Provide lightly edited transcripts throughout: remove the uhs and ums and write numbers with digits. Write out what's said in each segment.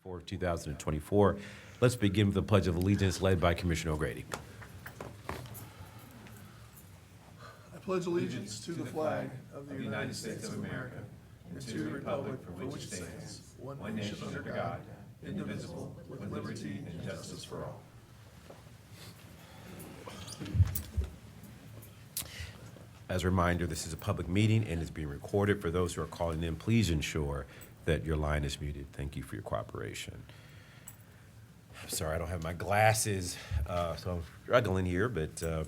4th, 2024. Let's begin with the Pledge of Allegiance led by Commissioner O'Grady. I pledge allegiance to the flag of the United States of America and to the republic for which it stands, one nation under God, indivisible, with liberty and justice for all. As a reminder, this is a public meeting and is being recorded. For those who are calling in, please ensure that your line is muted. Thank you for your cooperation. I'm sorry, I don't have my glasses, so I'm struggling here, but so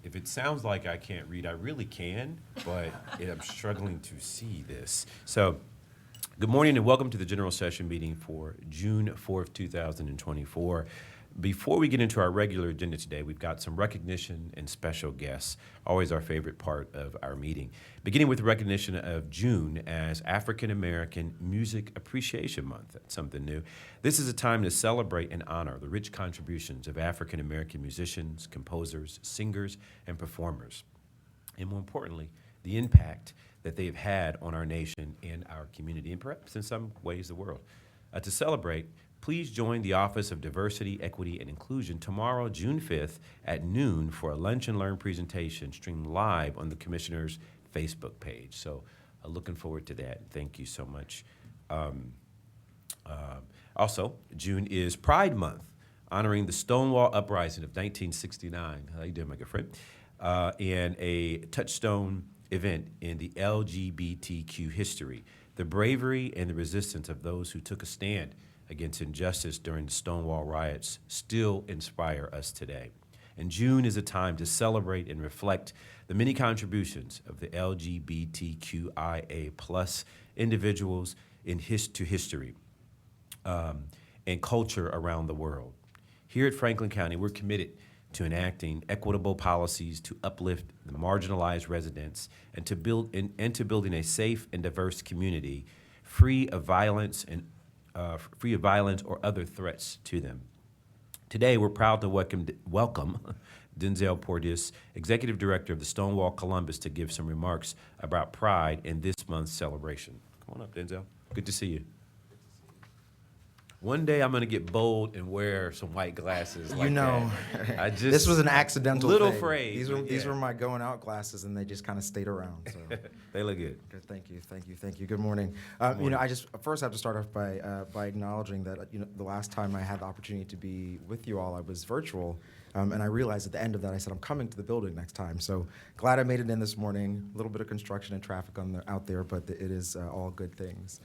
if it sounds like I can't read, I really can, but I'm struggling to see this. So good morning and welcome to the general session meeting for June 4th, 2024. Before we get into our regular agenda today, we've got some recognition and special guests, always our favorite part of our meeting. Beginning with recognition of June as African American Music Appreciation Month. That's something new. This is a time to celebrate and honor the rich contributions of African American musicians, composers, singers, and performers. And more importantly, the impact that they have had on our nation and our community, and perhaps in some ways the world. To celebrate, please join the Office of Diversity, Equity, and Inclusion tomorrow, June 5th at noon for a Lunch and Learn presentation streamed live on the Commissioner's Facebook page. So looking forward to that. Thank you so much. Also, June is Pride Month, honoring the Stonewall Uprising of 1969. How you doing, my good friend? And a touchstone event in the LGBTQ history. The bravery and the resistance of those who took a stand against injustice during the Stonewall riots still inspire us today. And June is a time to celebrate and reflect the many contributions of the LGBTQIA plus individuals to history and culture around the world. Here at Franklin County, we're committed to enacting equitable policies to uplift the marginalized residents and to building a safe and diverse community free of violence or other threats to them. Today, we're proud to welcome Denzel Portis, Executive Director of the Stonewall Columbus, to give some remarks about Pride in this month's celebration. Come on up, Denzel. Good to see you. One day I'm going to get bold and wear some white glasses like that. This was an accidental little thing. phrase. These were my going out glasses, and they just kind of stayed around. So. They look good. Good. Thank you. Good morning. I just first have to start off by acknowledging that the last time I had the opportunity to be with you all, I was virtual, and I realized at the end of that I said I'm coming to the building next time. So glad I made it in this morning. A little bit of construction and traffic out there, but it is all good things.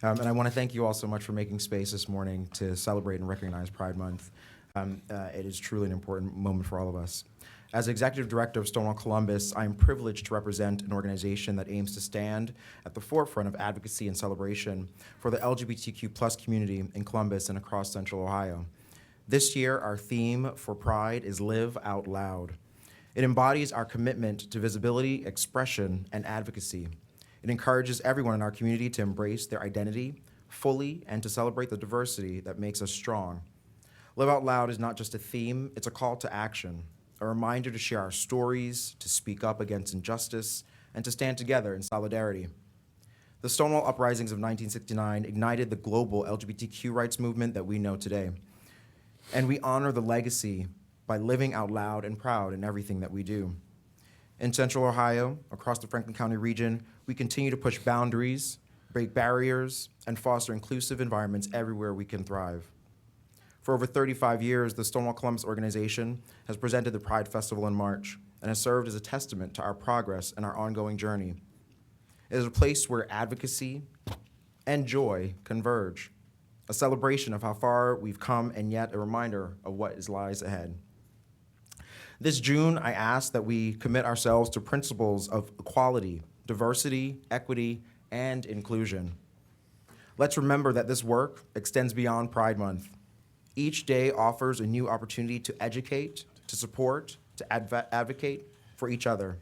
And I want to thank you all so much for making space this morning to celebrate and recognize Pride Month. It is truly an important moment for all of us. As Executive Director of Stonewall Columbus, I am privileged to represent an organization that aims to stand at the forefront of advocacy and celebration for the LGBTQ plus community in Columbus and across Central Ohio. This year, our theme for Pride is Live Out Loud. It embodies our commitment to visibility, expression, and advocacy. It encourages everyone in our community to embrace their identity fully and to celebrate the diversity that makes us strong. Live Out Loud is not just a theme, it's a call to action, a reminder to share our stories, to speak up against injustice, and to stand together in solidarity. The Stonewall Uprisings of 1969 ignited the global LGBTQ rights movement that we know today. And we honor the legacy by living out loud and proud in everything that we do. In Central Ohio, across the Franklin County region, we continue to push boundaries, break barriers, and foster inclusive environments everywhere we can thrive. For over 35 years, the Stonewall Columbus organization has presented the Pride Festival in March and has served as a testament to our progress and our ongoing journey. It is a place where advocacy and joy converge, a celebration of how far we've come and yet a reminder of what lies ahead. This June, I ask that we commit ourselves to principles of equality, diversity, equity, and inclusion. Let's remember that this work extends beyond Pride Month. Each day offers a new opportunity to educate, to support, to advocate for each other.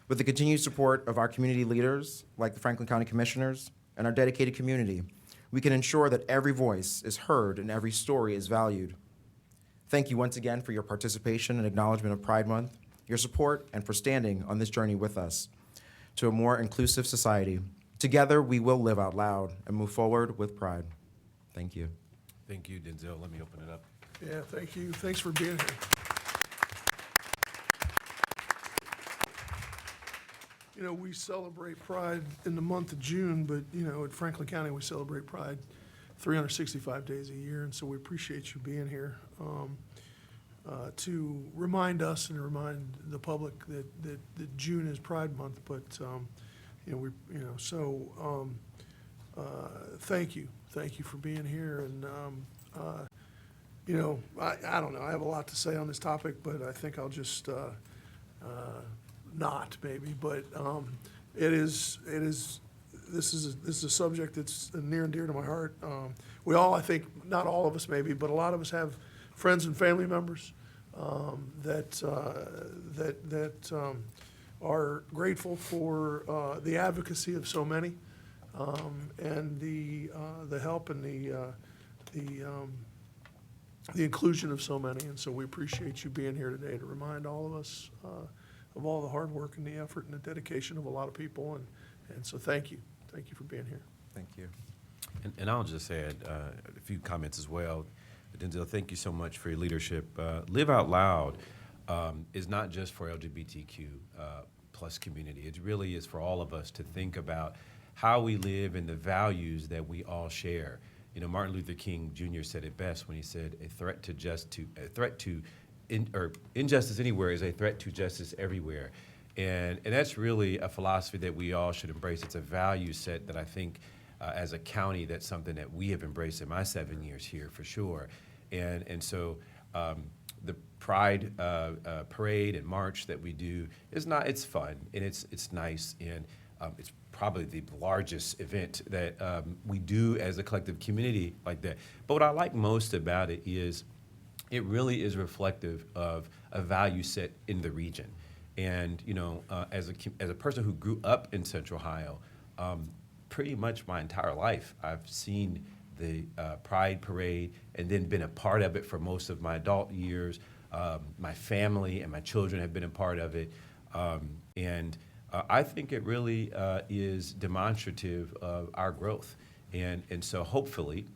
With the continued support of our community leaders, like the Franklin County Commissioners, and our dedicated community, we can ensure that every voice is heard and every story is valued. Thank you once again for your participation and acknowledgement of Pride Month, your support, and for standing on this journey with us to a more inclusive society, Together, we will live out loud and move forward with pride. Thank you. Thank you, Denzel. Let me open it up. Yeah, thank you. Thanks for being here. You know, we celebrate Pride in the month of June, but, you know, at Franklin County, we celebrate Pride 365 days a year, and so we appreciate you being here to remind us and remind the public that June is Pride Month, but, thank you. Thank you for being here, and, I don't know, I have a lot to say on this topic, but I think I'll just not maybe, but this is a subject that's near and dear to my heart. We all, I think, not all of us maybe, but a lot of us have friends and family members that are grateful for the advocacy of so many and the help and the inclusion of so many. And so we appreciate you being here today to remind all of us of all the hard work and the effort and the dedication of a lot of people. And so thank you. Thank you for being here. Thank you. And I'll just add a few comments as well. Denzel, thank you so much for your leadership. Live Out Loud is not just for LGBTQ plus community. It really is for all of us to think about how we live and the values that we all share. You know, Martin Luther King Jr. said it best when he said, injustice anywhere is a threat to justice everywhere. And that's really a philosophy that we all should embrace. It's a value set that I think as a county, that's something that we have embraced in my 7 years here for sure. And so the Pride parade and march that we do it's fun and it's nice, and it's probably the largest event that we do as a collective community like that. But what I like most about it is it really is reflective of a value set in the region. And, you know, as a person who grew up in Central Ohio, pretty much my entire life, I've seen the Pride Parade and then been a part of it for most of my adult years. My family and my children have been a part of it. I think it really is demonstrative of our growth. And so hopefully,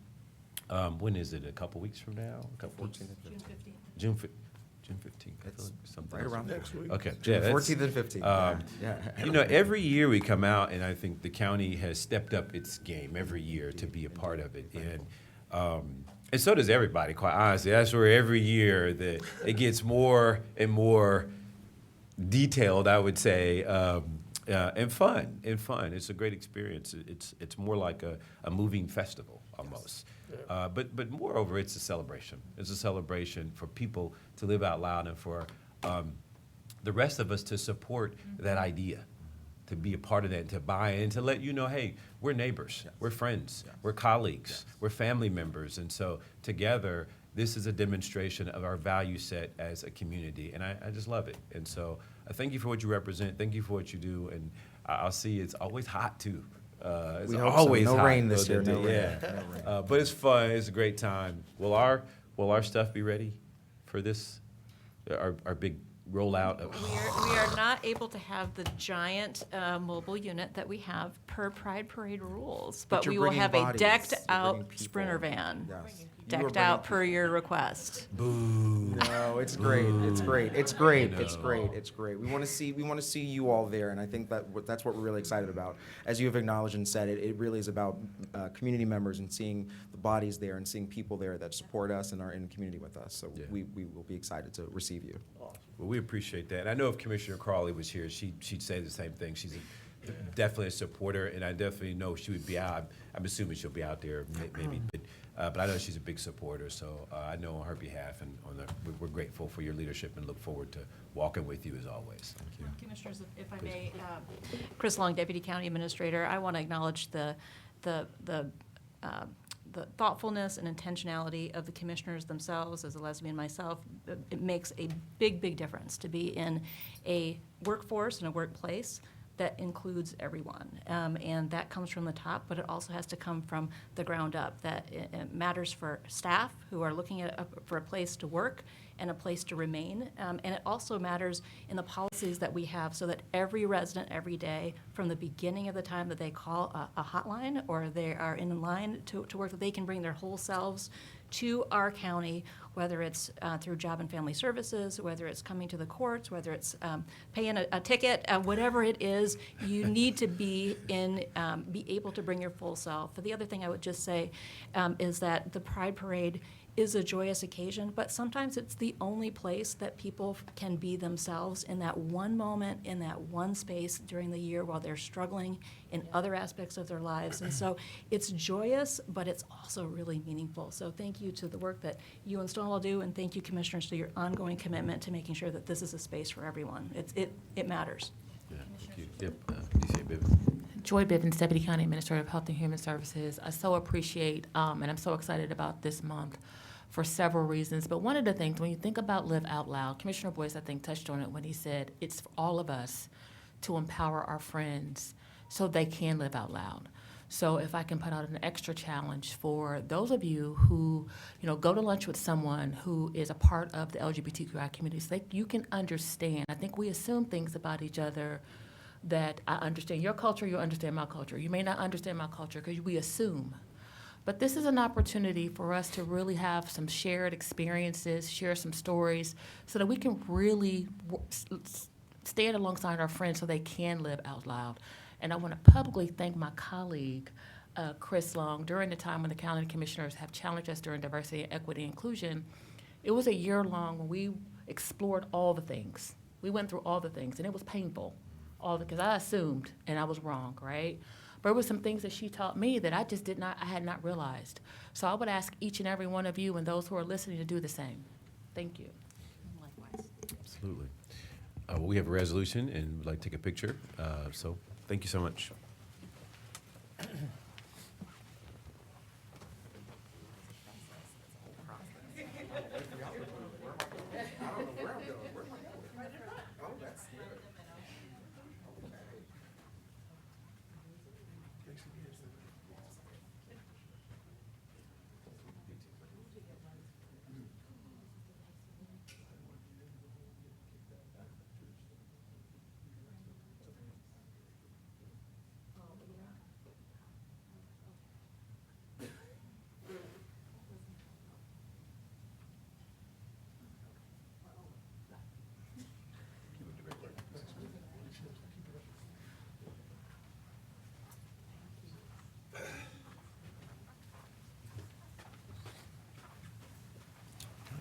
when is it? A couple weeks from now? A couple weeks? June 15th. June 15th. I feel like something Right else. around Next week. Okay. June Yeah, 14th and 15th. Yeah. You know, every year we come out, and I think the county has stepped up its game every year to be a part of it. And so does everybody, quite honestly. That's where every year that it gets more and more detailed, I would say, and fun. It's a great experience. It's more like a moving festival almost. But moreover, it's a celebration. It's a celebration for people to live out loud and for the rest of us to support that idea, to be a part of that, and to buy in, to let you know, hey, we're neighbors, we're friends, we're colleagues, we're family members. And so together, this is a demonstration of our value set as a community. And I just love it. And so I thank you for what you represent. Thank you for what you do. And I'll see it's always hot, too. It's We hope so. always No hot, rain this though, year, no rain. Yeah. No rain. But it's fun. It's a great time. Will our stuff be ready for this? Our big rollout of. We are not able to have the giant mobile unit that we have per Pride Parade rules, But but you're we will bringing have a bodies. decked You're out bringing people. Sprinter van. Yes. You are Decked bringing out per people. your request. No, it's great. It's great. It's great. It's great. It's great. We want to see you all there, and I think that's what we're really excited about. As you have acknowledged and said, it really is about community members and seeing the bodies there and seeing people there that support us and are in community with us. So Yeah. we will be excited to receive you. Well, we appreciate that. And I know if Commissioner Crawley was here, she'd say the same thing. She's definitely a supporter, and I definitely know she would be out. I'm assuming she'll be out there maybe, but I know she's a big supporter. So I know on her behalf, and we're grateful for your leadership and look forward to walking with you as always. Thank you. Commissioners, if I may, Chris Long, Deputy County Administrator, I want to acknowledge the thoughtfulness and intentionality of the commissioners themselves. As a lesbian myself, it makes a big difference to be in a workforce and a workplace that includes everyone. And that comes from the top, but it also has to come from the ground up, that it matters for staff who are looking for a place to work and a place to remain. And it also matters in the policies that we have so that every resident every day, from the beginning of the time that they call a hotline or they are in line to work, that they can bring their whole selves to our county, whether it's through Job and Family Services, whether it's coming to the courts, whether it's paying a ticket, whatever it is, you need to be able to bring your full self. But the other thing I would just say is that the Pride Parade is a joyous occasion, but sometimes it's the only place that people can be themselves in that one moment, in that one space during the year while they're struggling in other aspects of their lives. And so it's joyous, but it's also really meaningful. So thank you to the work that you and Stonewall do, and thank you, commissioners, for your ongoing commitment to making sure that this is a space for everyone. It matters. Yeah, thank you. Yep, DC Bivens. Joy Bivens, Deputy County Administrator of Health and Human Services. I so appreciate, and I'm so excited about this month for several reasons. But one of the things, when you think about Live Out Loud, Commissioner Boyce, I think, touched on it when he said it's for all of us to empower our friends so they can live out loud. So if I can put out an extra challenge for those of you who, go to lunch with someone who is a part of the LGBTQI community, so you can understand. I think we assume things about each other that I understand your culture, you understand my culture. You may not understand my culture because we assume. But this is an opportunity for us to really have some shared experiences, share some stories, so that we can really stand alongside our friends so they can live out loud. And I want to publicly thank my colleague, Chris Long. During the time when the county commissioners have challenged us during diversity, equity, inclusion, it was a year long when we explored all the things. We went through all the things, and it was painful, because I assumed, and I was wrong, right? But there were some things that she taught me that I had not realized. So I would ask each and every one of you and those who are listening to do the same. Thank you. Likewise. Absolutely. Well, we have a resolution and would like to take a picture. So thank you so much.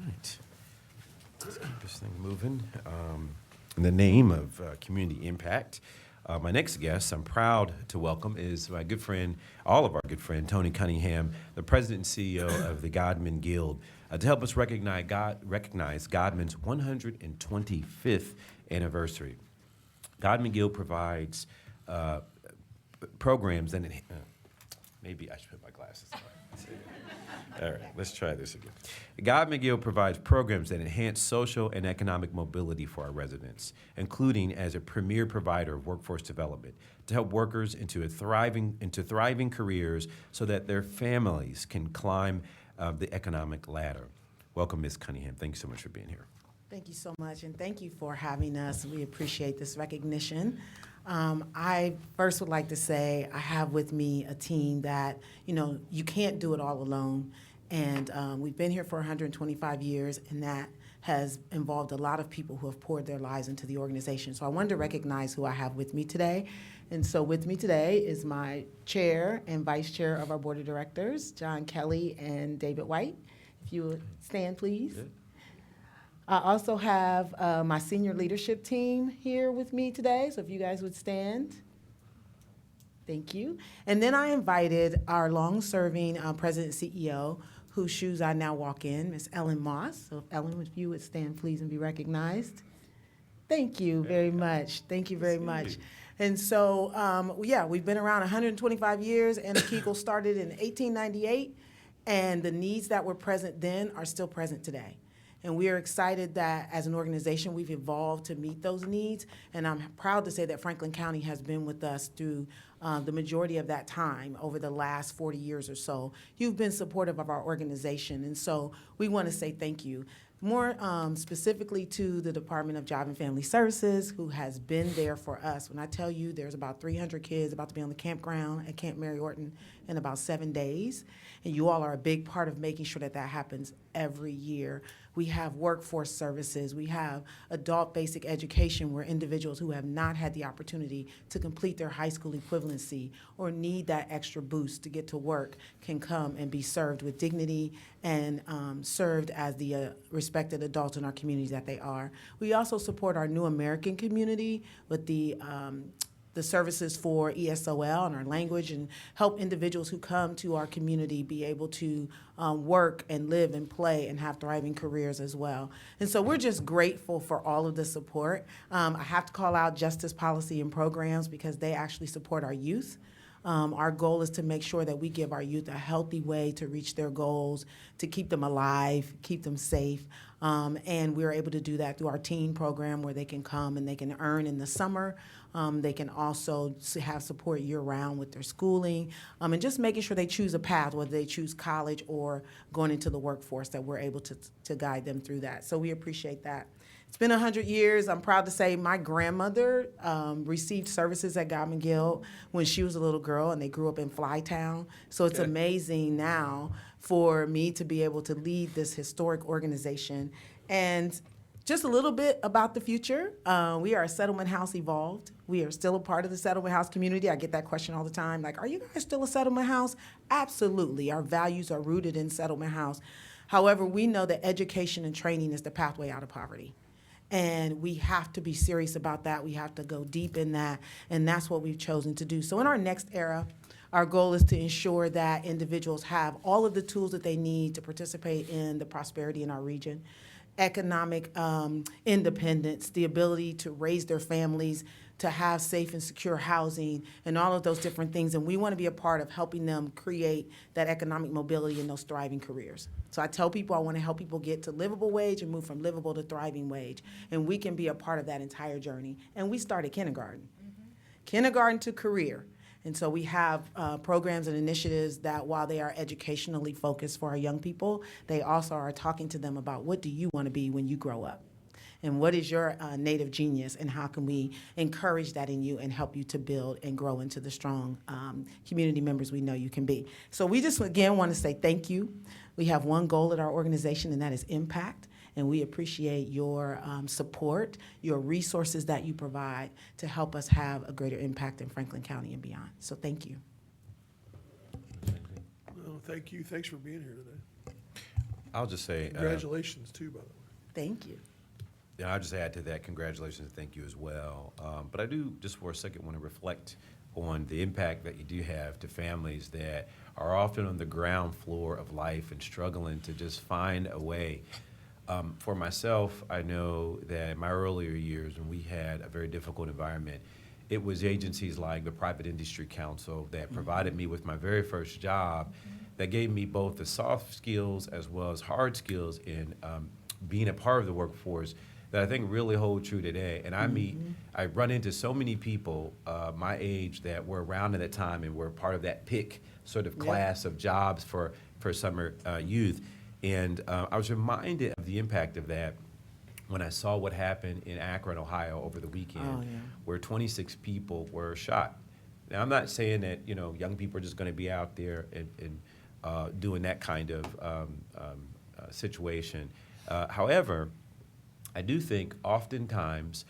Right. Let's keep this thing moving. In the name of community impact, my next guest I'm proud to welcome is my good friend, all of our good friend, Tony Cunningham, the president and CEO of the Godman Guild, to help us recognize Godman's 125th anniversary. Godman Guild provides programs that maybe I should put my glasses on. All right, let's try this again. Godman Guild provides programs that enhance social and economic mobility for our residents, including as a premier provider of workforce development to help workers into thriving careers so that their families can climb the economic ladder. Welcome, Ms. Cunningham. Thank you so much for being here. Thank you so much, and thank you for having us. We appreciate this recognition. I first would like to say I have with me a team that, you can't do it all alone. And we've been here for 125 years, and that has involved a lot of people who have poured their lives into the organization. So I wanted to recognize who I have with me today. And so with me today is my chair and vice chair of our board of directors, John Kelly and David White. If you would stand, please. Good. I also have my senior leadership team here with me today, so if you guys would stand. Thank you. And then I invited our long-serving president and CEO, whose shoes I now walk in, Ms. Ellen Moss. So if Ellen, if you would stand, please, and be recognized. Thank you very much. Thank you very much. And so, we've been around 125 years, and Kegel started in 1898, and the needs that were present then are still present today. And we are excited that as an organization, we've evolved to meet those needs. And I'm proud to say that Franklin County has been with us through the majority of that time over the last 40 years or so. You've been supportive of our organization. And so we want to say thank you. more specifically to the Department of Job and Family Services, who has been there for us. When I tell you there's about 300 kids about to be on the campground at Camp Mary Orton in about 7 days, and you all are a big part of making sure that that happens every year. We have workforce services. We have adult basic education where individuals who have not had the opportunity to complete their high school equivalency or need that extra boost to get to work can come and be served with dignity and served as the respected adults in our communities that they are. We also support our New American community with the services for ESOL and our language, and help individuals who come to our community be able to work and live and play and have thriving careers as well. And so we're just grateful for all of the support. I have to call out Justice Policy and Programs because they actually support our youth. Our goal is to make sure that we give our youth a healthy way to reach their goals, to keep them alive, keep them safe. And we're able to do that through our teen program where they can come and they can earn in the summer. They can also have support year-round with their schooling, and just making sure they choose a path, whether they choose college or going into the workforce, that we're able to guide them through that. So we appreciate that. It's been 100 years. I'm proud to say my grandmother received services at Godman Guild when she was a little girl, and they grew up in Flytown. So it's amazing now for me to be able to lead this historic organization. And just a little bit about the future. We are a Settlement House Evolved. We are still a part of the Settlement House community. I get that question all the time, like, are you guys still a Settlement House? Absolutely. Our values are rooted in Settlement House. However, we know that education and training is the pathway out of poverty. And we have to be serious about that. We have to go deep in that, and that's what we've chosen to do. So in our next era, our goal is to ensure that individuals have all of the tools that they need to participate in the prosperity in our region. Economic independence, the ability to raise their families, to have safe and secure housing, and all of those different things. And we want to be a part of helping them create that economic mobility and those thriving careers. So I tell people I want to help people get to livable wage and move from livable to thriving wage. And we can be a part of that entire journey. And we start at kindergarten. Kindergarten to career. And so we have programs and initiatives that, while they are educationally focused for our young people, they also are talking to them about what do you want to be when you grow up? And what is your native genius, and how can we encourage that in you and help you to build and grow into the strong community members we know you can be? So we just, again, want to say thank you. We have one goal at our organization, and that is impact. And we appreciate your support, your resources that you provide to help us have a greater impact in Franklin County and beyond. So thank you. No, thank you. Thanks for being here today. I'll just say, Congratulations, too, by the way. Thank you. yeah, I'll just add to that, congratulations and thank you as well. But I do, just for a second, want to reflect on the impact that you do have to families that are often on the ground floor of life and struggling to just find a way. For myself, I know that in my earlier years, when we had a very difficult environment, it was agencies like the Private Industry Council that provided me with my very first job, that gave me both the soft skills as well as hard skills in being a part of the workforce that I think really hold true today. And I run into so many people my age that were around at that time and were part of that PIC sort of class of jobs for summer youth. And I was reminded of the impact of that when I saw what happened in Akron, Ohio over the weekend, where 26 people were shot. Now, I'm not saying that, you know, young people are just going to be out there and doing that kind of situation. However, I do think oftentimes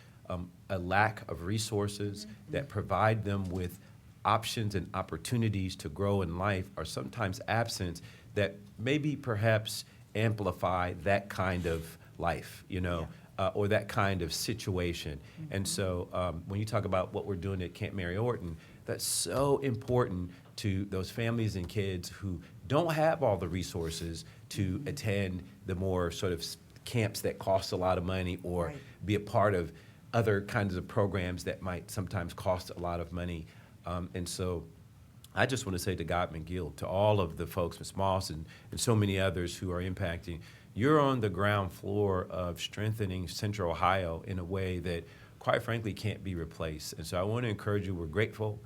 a lack of resources that provide them with options and opportunities to grow in life are sometimes absent, that maybe perhaps amplify that kind of life, you know, or that kind of situation. And so when you talk about what we're doing at Camp Mary Orton, that's so important to those families and kids who don't have all the resources to attend the more sort of camps that cost a lot of money, or be a part of other kinds of programs that might sometimes cost a lot of money. And so I just want to say to Godman Guild, to all of the folks, Ms. Moss and so many others who are impacting, you're on the ground floor of strengthening Central Ohio in a way that, quite frankly, can't be replaced. And so I want to encourage you, we're grateful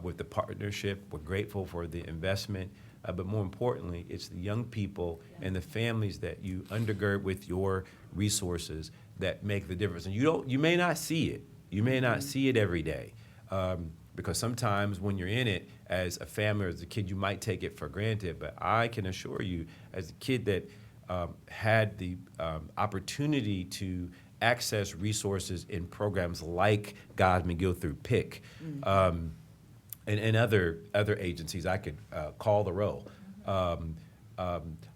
with the partnership. We're grateful for the investment. But more importantly, it's the young people and the families that you undergird with your resources that make the difference. And you may not see it. You may not see it every day. Because sometimes when you're in it as a family or as a kid, you might take it for granted. But I can assure you, as a kid that had the opportunity to access resources in programs like God McGill through PIC, and other agencies, I could call the roll.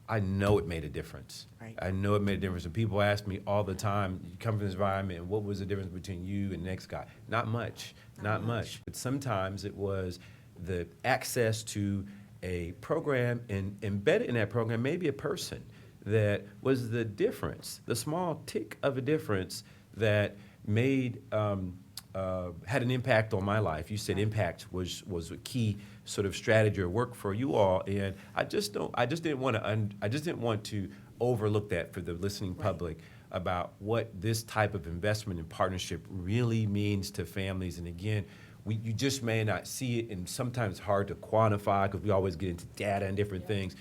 I know it made a difference. Right. I know it made a difference. And people ask me all the time, you come from this environment, and what was the difference between you and the next guy? Not much, not much. But sometimes it was the access to a program, and embedded in that program, maybe a person that was the difference, the small tick of a difference that made, had an impact on my life. You said impact was a key sort of strategy or work for you all, and I just didn't want to overlook that for the listening public about what this type of investment and partnership really means to families. And again, you just may not see it, and sometimes it's hard to quantify because we always get into data and different things.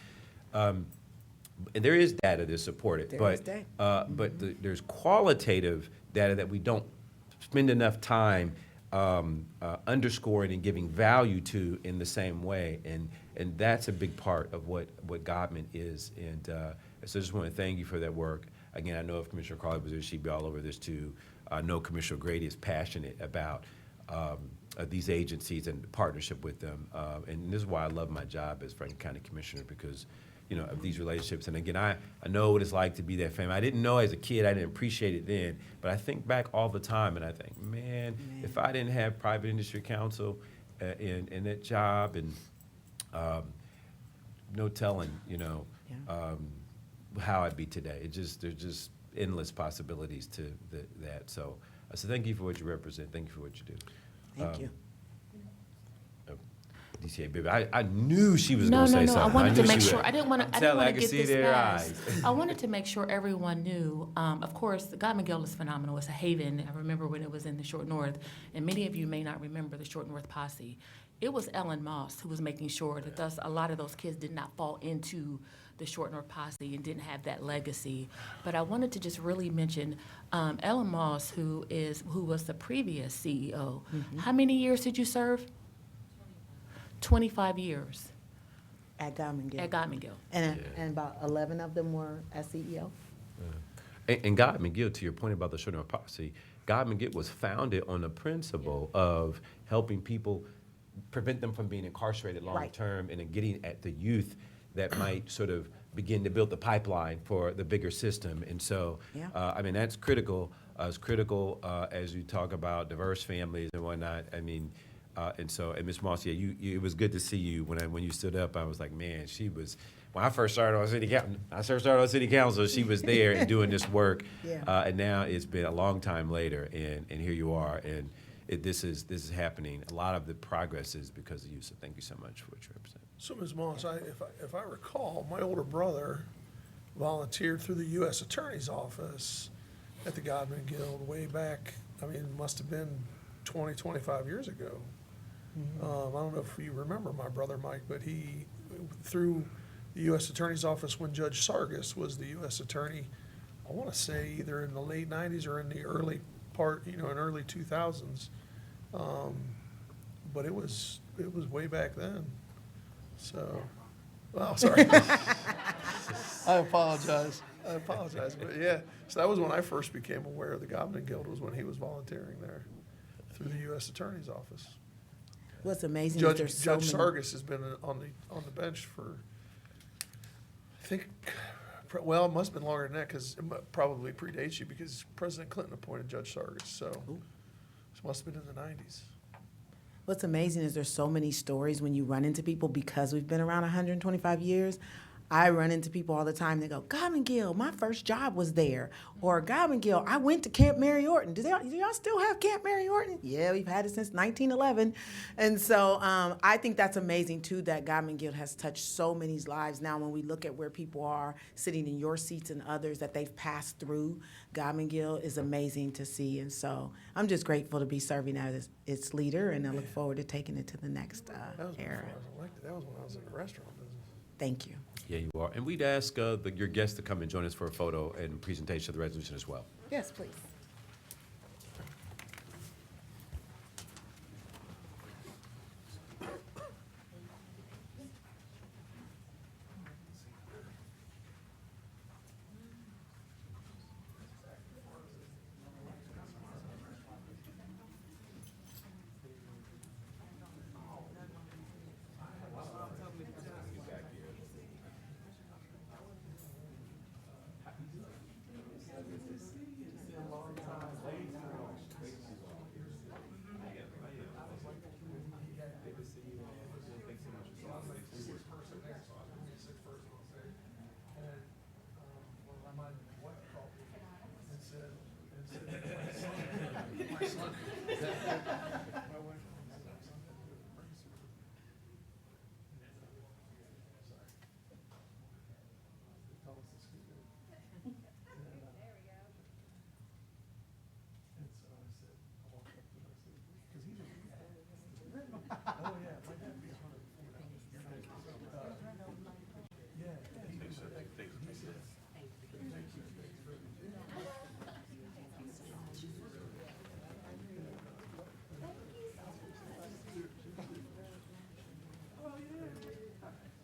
And there is data to support it, There is data. there's qualitative data that we don't spend enough time underscoring and giving value to in the same way, and that's a big part of what Godman is. And so I just want to thank you for that work. Again, I know if Commissioner Crawley was there, she'd be all over this too. I know Commissioner Grady is passionate about these agencies and the partnership with them, and this is why I love my job as Franklin County Commissioner, because of these relationships. And again, I know what it's like to be that family. I didn't know as a kid, I didn't appreciate it then, but I think back all the time and I think, man, if I didn't have private industry counsel in that job, and no telling, how I'd be today. There's just endless possibilities to that. So thank you for what you represent. Thank you for what you do. Thank you. DCA, baby, I knew she was No, going to no, say no. I something. wanted to knew make she sure. would. I didn't want I'm to telling you, I get can see this it in their past. eyes. I wanted to make sure everyone knew. Of course, God McGill is phenomenal. It's a haven. I remember when it was in the Short North, and many of you may not remember the Short North posse. It was Ellen Moss who was making sure that a lot of those kids did not fall into the Short North posse and didn't have that legacy. But I wanted to just really mention Ellen Moss, who was the previous CEO. How many years did you serve? 25 years At Godman Gill. at God McGill. And about 11 of them were as CEO. And God McGill, to your point about the Short North Posse, God McGill was founded on the principle of helping people, prevent them from being incarcerated long Right. term, and then getting at the youth that might sort of begin to build the pipeline for the bigger system. And so, Yeah. that's critical. It's critical as you talk about diverse families and whatnot. And Ms. Moss, it was good to see you when you stood up. I was like, man, she was. When I first started on city council, she was there and doing this work. Yeah. And now it's been a long time later, and here you are, and this is happening. A lot of the progress is because of you. So thank you so much for what you represent. So, Ms. Moss, if I recall, my older brother volunteered through the U.S. Attorney's Office at the Godman Guild way back, it must have been 20, 25 years ago. I don't know if you remember my brother Mike, but he, through the U.S. Attorney's Office when Judge Sargis was the U.S. Attorney, I want to say either in the late 90s or in the early part, in early 2000s. But it was way back then. So, well, sorry. I apologize. But yeah, so that was when I first became aware of the Godman Guild, was when he was volunteering there through the U.S. Attorney's Office. What's amazing is Judge there's so many. Sargis has been on the bench for, I think, well, it must have been longer than that, because it probably predates you, because President Clinton appointed Judge Sargis, so it must have been in the 90s. What's amazing is there's so many stories when you run into people, because we've been around 125 years. I run into people all the time. They go, Godman Gill, my first job was there. Or Godman Gill, I went to Camp Mary Orton. Do y'all still have Camp Mary Orton? Yeah, we've had it since 1911. And so I think that's amazing, too, that Godman Gill has touched so many lives. Now, when we look at where people are sitting in your seats and others that they've passed through, Godman Gill is amazing to see. And so I'm just grateful to be serving as its leader, and I look forward to taking it to the next That was before era. I was elected. That was when I was in the restaurant business. Thank you. Yeah, you are. And we'd ask your guests to come and join us for a photo and presentation of the resolution as well. Yes, please.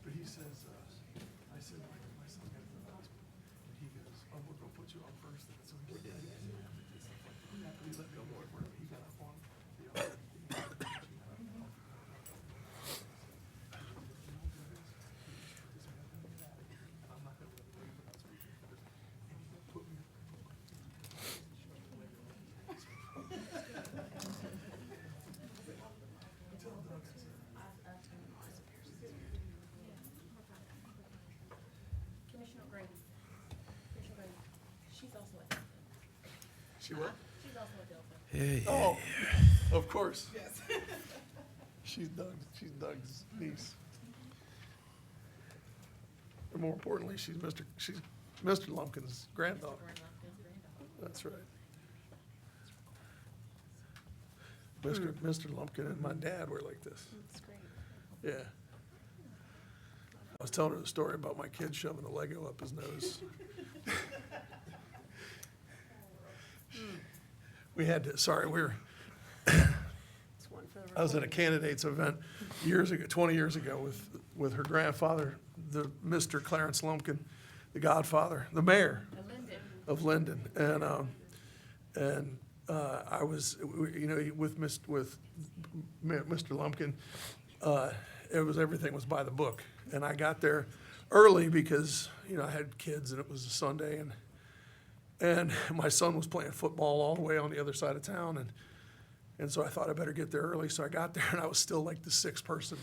But he says, I said, my son got to the hospital. And he goes, oh, we're going to put you on first. And so he did. But he let me know where he got up on the other. I'm not going to let him leave without speaking first. And he put me. Tell Doug, I said, Commissioner Grady. Commissioner Grady. She's also at Delta. she what? She's also at Delta. Oh, of course. Yes. She's Doug's niece. And more importantly, she's Mr. Lumpkin's granddaughter. That's right. Mr. Lumpkin and my dad were like this. That's great. Yeah. I was telling her the story about my kid shoving a Lego up his nose. We had to, sorry, we were, I was at a candidates event years ago, 20 years ago with her grandfather, the Mr. Clarence Lumpkin, the godfather, the mayor of Linden. And I was, you know, with Mr. Lumpkin, everything was by the book. And I got there early because, you know, I had kids and it was a Sunday and my son was playing football all the way on the other side of town. And so I thought I better get there early. So I got there and I was still like the sixth person,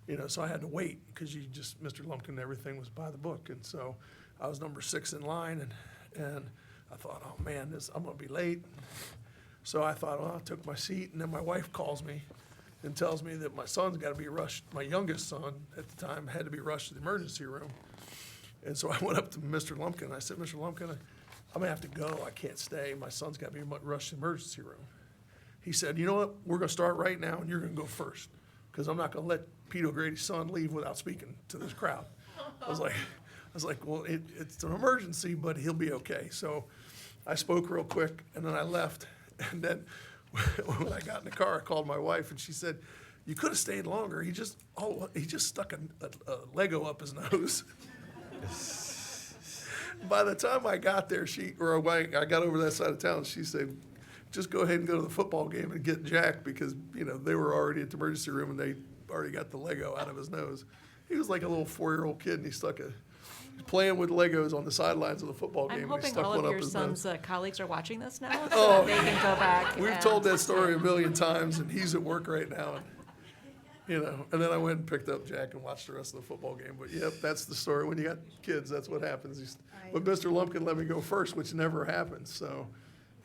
you know, so I had to wait because Mr. Lumpkin, everything was by the book. And so I was number 6 in line and I thought, oh man, I'm gonna be late. So I thought, well, I took my seat and then my wife calls me and tells me that my son's gotta be rushed. My youngest son at the time had to be rushed to the emergency room. And so I went up to Mr. Lumpkin and I said, Mr. Lumpkin, I'm gonna have to go, I can't stay. My son's gotta be rushed to the emergency room. He said, you know what, we're gonna start right now and you're gonna go first. Cause I'm not gonna let Pete O'Grady's son leave without speaking to this crowd. I was like, well, it's an emergency, but he'll be okay. So I spoke real quick and then I left. And then when I got in the car, I called my wife and she said, you could have stayed longer. He just stuck a Lego up his nose. By the time I got there, I got over that side of town, she said, just go ahead and go to the football game and get Jack because, you know, they were already at the emergency room and they already got the Lego out of his nose. He was like a little 4-year-old kid and he stuck playing with Legos on the sidelines of the football game. I'm and he hoping stuck all one of up your his son's nose. colleagues are watching this now, so Oh. that they can go back. We've and- told that story a million times and he's at work right now. You know, and then I went and picked up Jack and watched the rest of the football game. But yep, that's the story. When you got kids, that's what happens. But Mr. Lumpkin let me go first, which never happens. So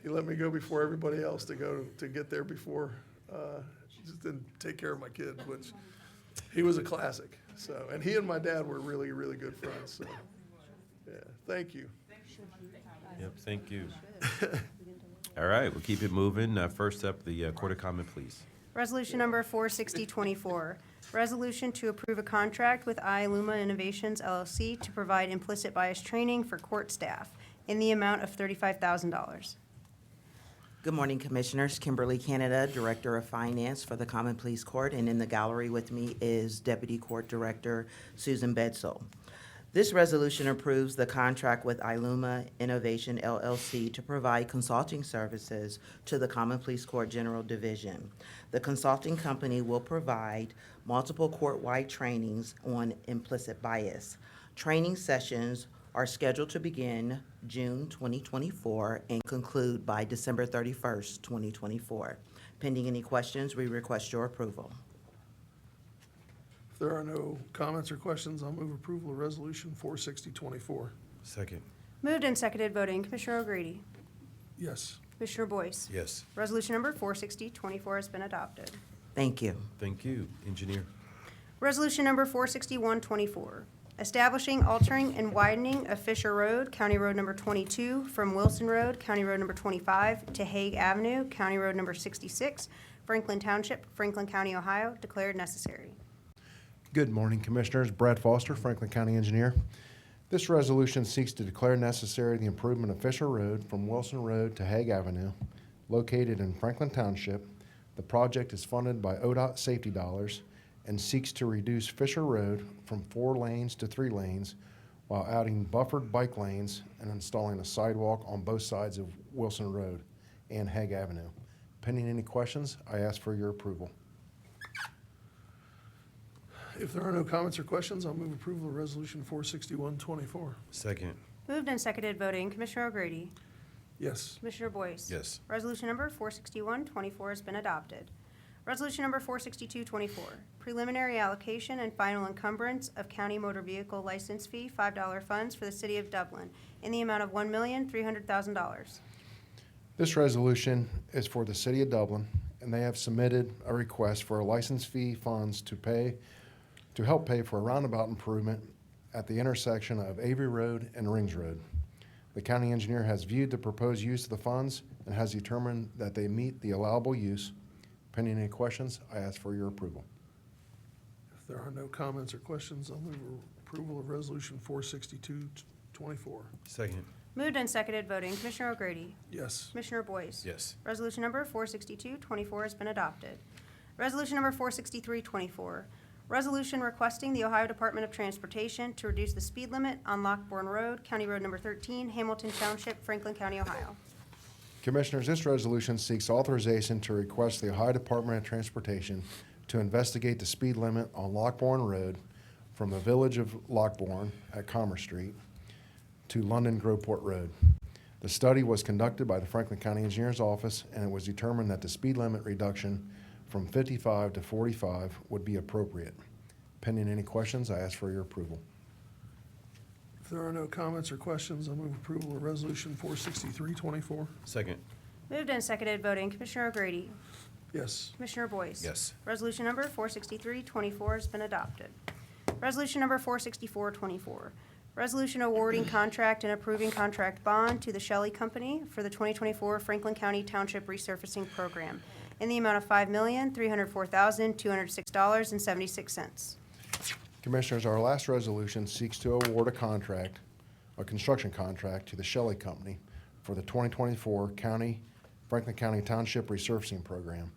he let me go before everybody else to get there before, just didn't take care of my kid, which he was a classic. So, and he and my dad were really, really good friends. So, yeah, thank you. Yep, thank you. All right, we'll keep it moving. First up, the Court of Comment, please. Resolution number 46024, resolution to approve a contract with iLuma Innovations LLC to provide implicit bias training for court staff in the amount of $35,000. Good morning, Commissioners. Kimberly Canada, Director of Finance for the Common Pleas Court, and in the gallery with me is Deputy Court Director Susan Bedsole. This resolution approves the contract with iLuma Innovation LLC to provide consulting services to the Common Pleas Court General Division. The consulting company will provide multiple court-wide trainings on implicit bias. Training sessions are scheduled to begin June 2024 and conclude by December 31st, 2024. Pending any questions, we request your approval. If there are no comments or questions, I'll move approval of Resolution 46024. Second. Moved and seconded voting, Commissioner O'Grady, Yes. Commissioner Boyce. Yes. Resolution number 46024 has been adopted. Thank you. Thank you. Engineer. Resolution number 46124, establishing, altering, and widening of Fisher Road, County Road number 22, from Wilson Road, County Road number 25, to Hague Avenue, County Road number 66, Franklin Township, Franklin County, Ohio, declared necessary. Good morning, Commissioners. Brad Foster, Franklin County Engineer. This resolution seeks to declare necessary the improvement of Fisher Road from Wilson Road to Hague Avenue, located in Franklin Township. The project is funded by ODOT safety dollars and seeks to reduce Fisher Road from 4 lanes to 3 lanes while adding buffered bike lanes and installing a sidewalk on both sides of Wilson Road and Hague Avenue. Pending any questions, I ask for your approval. If there are no comments or questions, I'll move approval of Resolution 46124. Second. Moved and seconded voting, Commissioner O'Grady, Yes. Commissioner Boyce. Yes. Resolution number 46124 has been adopted. Resolution number 46224, preliminary allocation and final encumbrance of county motor vehicle license fee, $5 funds for the city of Dublin in the amount of $1,300,000. This resolution is for the City of Dublin, and they have submitted a request for a license fee funds to help pay for a roundabout improvement at the intersection of Avery Road and Rings Road. The county engineer has viewed the proposed use of the funds and has determined that they meet the allowable use. Pending any questions, I ask for your approval. If there are no comments or questions, I'll move approval of Resolution 46224. Second. Moved and seconded voting, Commissioner O'Grady, Yes. Commissioner Boyce. Yes. Resolution number 46224 has been adopted. Resolution number 46324, resolution requesting the Ohio Department of Transportation to reduce the speed limit on Lockbourne Road, County Road number 13, Hamilton Township, Franklin County, Ohio. Commissioners, this resolution seeks authorization to request the Ohio Department of Transportation to investigate the speed limit on Lockbourne Road from the village of Lockbourne at Commerce Street to London Groveport Road. The study was conducted by the Franklin County Engineers Office, and it was determined that the speed limit reduction from 55 to 45 would be appropriate. Pending any questions, I ask for your approval. If there are no comments or questions, I'll move approval of Resolution 46324. Second. Moved and seconded voting, Commissioner O'Grady, Yes. Commissioner Boyce. Yes. Resolution number 46324 has been adopted. Resolution number 46424, resolution awarding contract and approving contract bond to the Shelley Company for the 2024 Franklin County Township Resurfacing Program in the amount of $5,304,206.76. Commissioners, our last resolution seeks to award a construction contract to the Shelley Company for the 2024 Franklin County Township Resurfacing Program.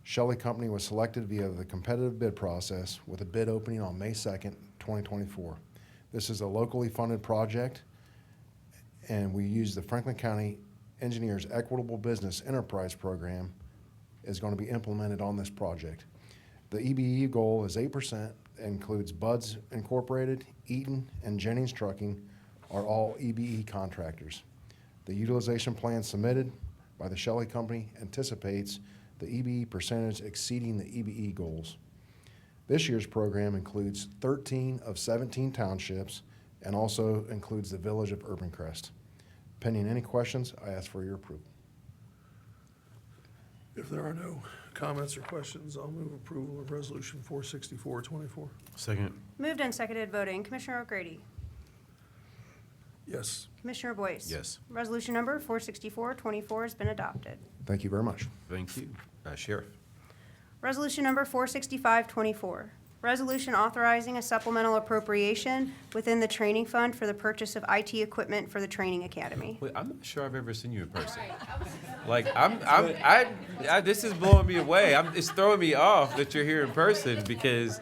Shelley Company was selected via the competitive bid process with a bid opening on May 2nd, 2024. This is a locally funded project, and we use the Franklin County Engineers Equitable Business Enterprise Program is going to be implemented on this project. The EBE goal is 8%, includes Buds Incorporated, Eaton, and Jennings Trucking are all EBE contractors. The utilization plan submitted by the Shelley Company anticipates the EBE percentage exceeding the EBE goals. This year's program includes 13 of 17 townships and also includes the village of Urban Crest. Pending any questions, I ask for your approval. If there are no comments or questions, I'll move approval of Resolution 464-24. Second. Moved and seconded voting. Commissioner O'Grady? Yes. Commissioner Boyce? Yes. Resolution number 464-24 has been adopted. Thank you very much. Thank you. Sheriff. Resolution number 465-24, resolution authorizing a supplemental appropriation within the training fund for the purchase of IT equipment for the training academy. Wait, I'm not sure I've ever seen you in person. Like, this is blowing me away. It's throwing me off that you're here in person because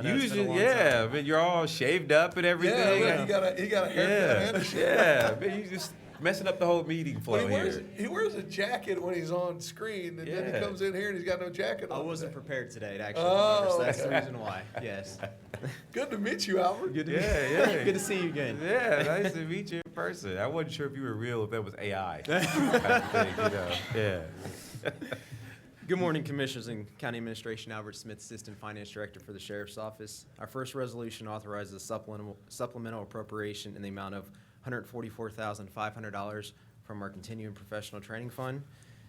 usually, yeah, I mean, you're all shaved up and everything. Yeah, he got a haircut and a shirt. Yeah, man, you just messing up the whole meeting flow here. He wears a jacket when he's on screen, and then Yeah. he comes in here and he's got no jacket on. I wasn't today. prepared today to actually Oh, deliver, so that's the okay. reason why. Yes. Good to meet you, Albert. Good to Yeah. Good to see you again. Yeah, nice to meet you in person. I wasn't sure if you were real, if that was AI. kind of thing, you know. Yeah. Good morning, Commissioners and County Administration. Albert Smith, Assistant Finance Director for the Sheriff's Office. Our first resolution authorizes a supplemental appropriation in the amount of $144,500 from our Continuing Professional Training Fund.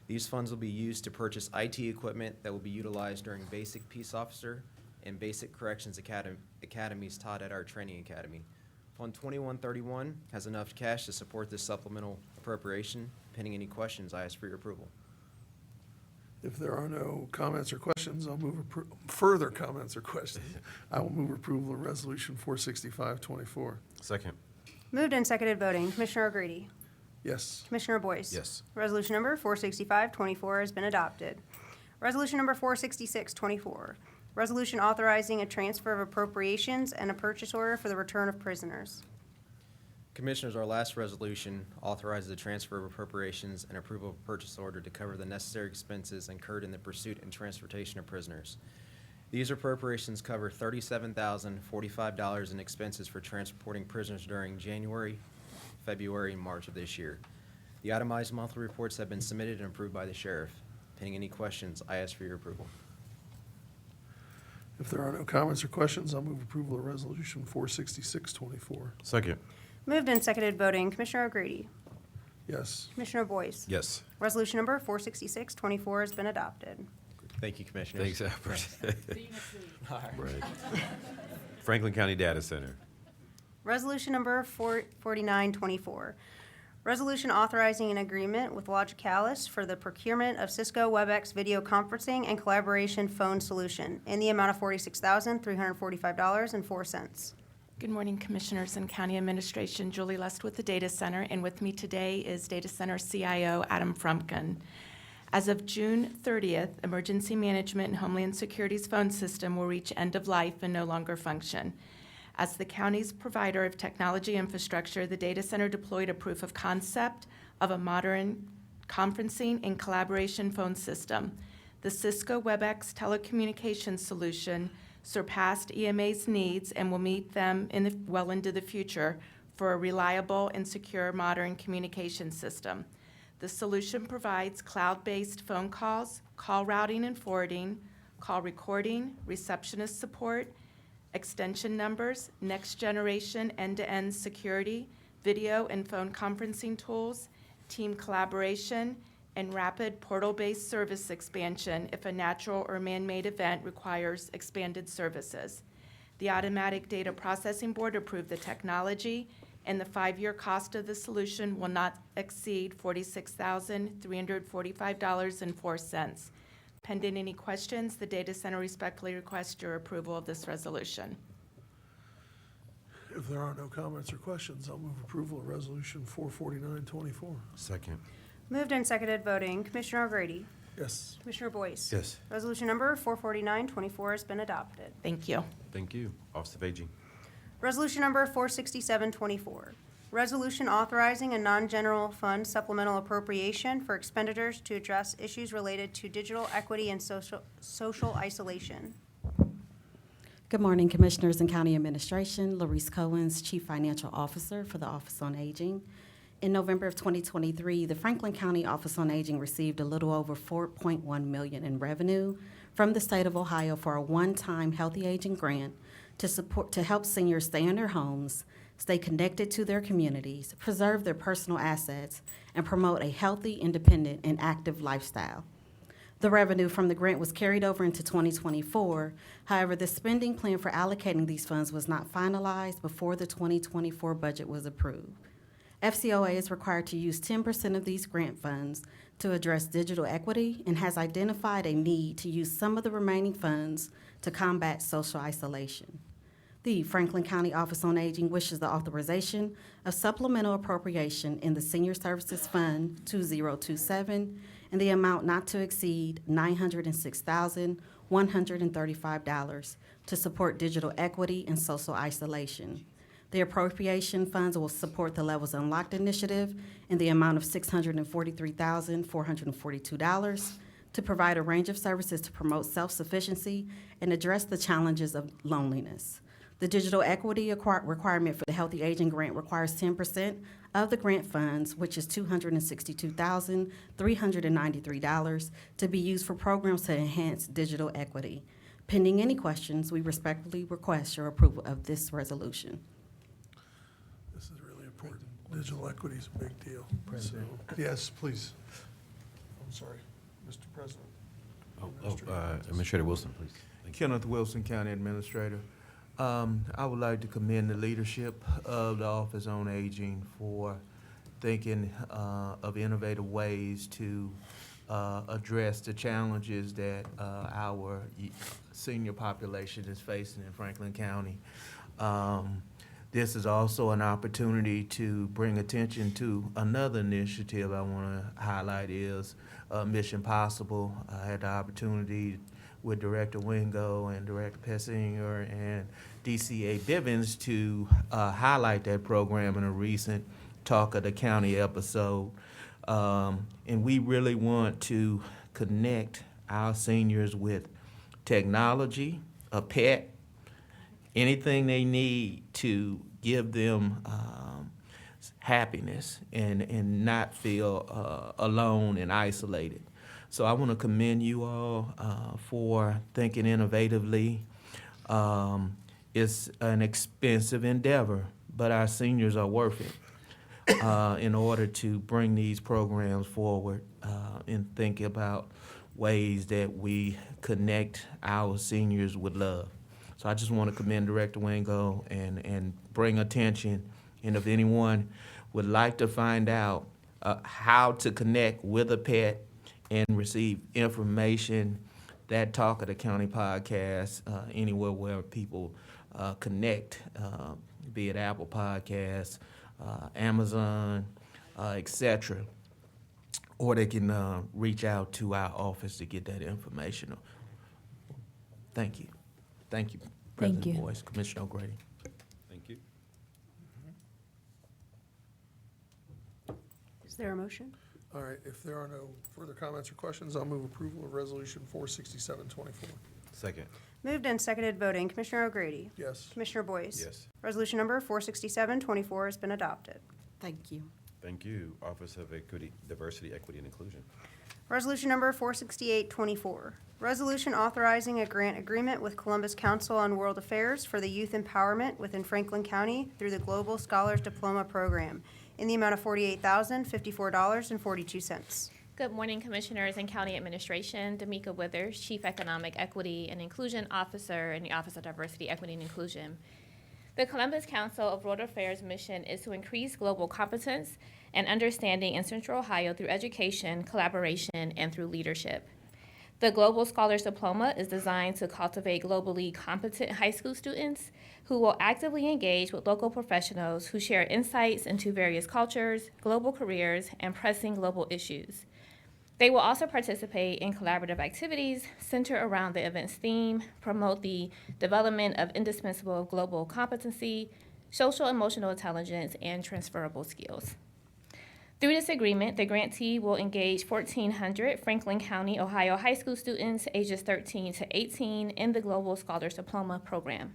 These funds will be used to purchase IT equipment that will be utilized during basic peace officer and basic corrections academies taught at our training academy. Fund 2131 has enough cash to support this supplemental appropriation. Pending any questions, I ask for your approval. If there are no comments or questions, I'll move further comments or questions. I will move approval of Resolution 465-24. Second. Moved and seconded voting. Commissioner O'Grady? Yes. Commissioner Boyce? Yes. Resolution number 465-24 has been adopted. Resolution number 466-24, resolution authorizing a transfer of appropriations and a purchase order for the return of prisoners. Commissioners, our last resolution authorizes the transfer of appropriations and approval of purchase order to cover the necessary expenses incurred in the pursuit and transportation of prisoners. These appropriations cover $37,045 in expenses for transporting prisoners during January, February, and March of this year. The itemized monthly reports have been submitted and approved by the sheriff. Pending any questions, I ask for your approval. If there are no comments or questions, I'll move approval of Resolution 466-24. Second. Moved and seconded voting. Commissioner O'Grady? Yes. Commissioner Boyce? Yes. Resolution number 466-24 has been adopted. Thank you, Commissioners. Thanks, Albert. Right. Franklin County Data Center. Resolution number 449-24, resolution authorizing an agreement with Logicalis for the procurement of Cisco WebEx video conferencing and collaboration phone solution in the amount of $46,345.04. Good morning, Commissioners and County Administration. Julie Lust with the Data Center, and with me today is Data Center CIO Adam Frumpkin. As of June 30th, Emergency Management and Homeland Security's phone system will reach end of life and no longer function. As the county's provider of technology infrastructure, the Data Center deployed a proof of concept of a modern conferencing and collaboration phone system. The Cisco WebEx telecommunications solution surpassed EMA's needs and will meet them well into the future for a reliable and secure modern communication system. The solution provides cloud-based phone calls, call routing and forwarding, call recording, receptionist support, extension numbers, next-generation end-to-end security, video and phone conferencing tools, team collaboration, and rapid portal-based service expansion if a natural or man-made event requires expanded services. The Automatic Data Processing Board approved the technology, and the 5-year cost of the solution will not exceed $46,345.04. Pending any questions, the Data Center respectfully requests your approval of this resolution. If there are no comments or questions, I'll move approval of Resolution 449-24. Second. Moved and seconded voting. Commissioner O'Grady? Yes. Commissioner Boyce? Yes. Resolution number 449-24 has been adopted. Thank you. Thank you. Office of Aging. Resolution number 467-24, resolution authorizing a non-general fund supplemental appropriation for expenditures to address issues related to digital equity and social isolation. Good morning, Commissioners and County Administration. Larice Cohens, Chief Financial Officer for the Office on Aging. In November of 2023, the Franklin County Office on Aging received a little over $4.1 million in revenue from the state of Ohio for a one-time Healthy Aging Grant to help seniors stay in their homes, stay connected to their communities, preserve their personal assets, and promote a healthy, independent, and active lifestyle. The revenue from the grant was carried over into 2024. However, the spending plan for allocating these funds was not finalized before the 2024 budget was approved. FCOA is required to use 10% of these grant funds to address digital equity and has identified a need to use some of the remaining funds to combat social isolation. The Franklin County Office on Aging wishes the authorization of supplemental appropriation in the Senior Services Fund 2027 in the amount not to exceed $906,135 to support digital equity and social isolation. The appropriation funds will support the Levels Unlocked initiative in the amount of $643,442 to provide a range of services to promote self-sufficiency and address the challenges of loneliness. The digital equity requirement for the Healthy Aging Grant requires 10% of the grant funds, which is $262,393, to be used for programs to enhance digital equity. Pending any questions, we respectfully request your approval of this resolution. This is really important. Digital equity is a big deal. So, yes, please. I'm sorry, Mr. President. Administrator Wilson, please. Thank you. Kenneth Wilson, County Administrator. I would like to commend the leadership of the Office on Aging for thinking of innovative ways to address the challenges that our senior population is facing in Franklin County. This is also an opportunity to bring attention to another initiative I want to highlight is Mission Possible. I had the opportunity with Director Wingo and Director Pessinger and DCA Bivens to highlight that program in a recent Talk of the County episode. And we really want to connect our seniors with technology, a pet, anything they need to give them happiness and not feel alone and isolated. So I want to commend you all for thinking innovatively. It's an expensive endeavor, but our seniors are worth it in order to bring these programs forward and think about ways that we connect our seniors with love. So I just want to commend Director Wingo and bring attention. And if anyone would like to find out how to connect with a pet and receive information, that Talk of the County podcast, anywhere where people connect, be it Apple Podcasts, Amazon, etc., or they can reach out to our office to get that information. Thank you. Thank you, President Boyce, Commissioner O'Grady. Thank you. Is there a motion? All right, if there are no further comments or questions, I'll move approval of Resolution 46724. Second. Moved and seconded voting. Commissioner O'Grady? Yes. Commissioner Boyce? Yes. Resolution number 46724 has been adopted. Thank you. Thank you. Office of Equity, Diversity, Equity, and Inclusion. Resolution number 46824. Resolution authorizing a grant agreement with Columbus Council on World Affairs for the youth empowerment within Franklin County through the Global Scholars Diploma Program in the amount of $48,054.42. Good morning, Commissioners and County Administration. D'Amica Withers, Chief Economic Equity and Inclusion Officer in the Office of Diversity, Equity, and Inclusion. The Columbus Council of World Affairs mission is to increase global competence and understanding in Central Ohio through education, collaboration, and through leadership. The Global Scholars Diploma is designed to cultivate globally competent high school students who will actively engage with local professionals who share insights into various cultures, global careers, and pressing global issues. They will also participate in collaborative activities centered around the event's theme, promote the development of indispensable global competency, social emotional intelligence, and transferable skills. Through this agreement, the grantee will engage 1,400 Franklin County, Ohio high school students ages 13 to 18 in the Global Scholars Diploma program.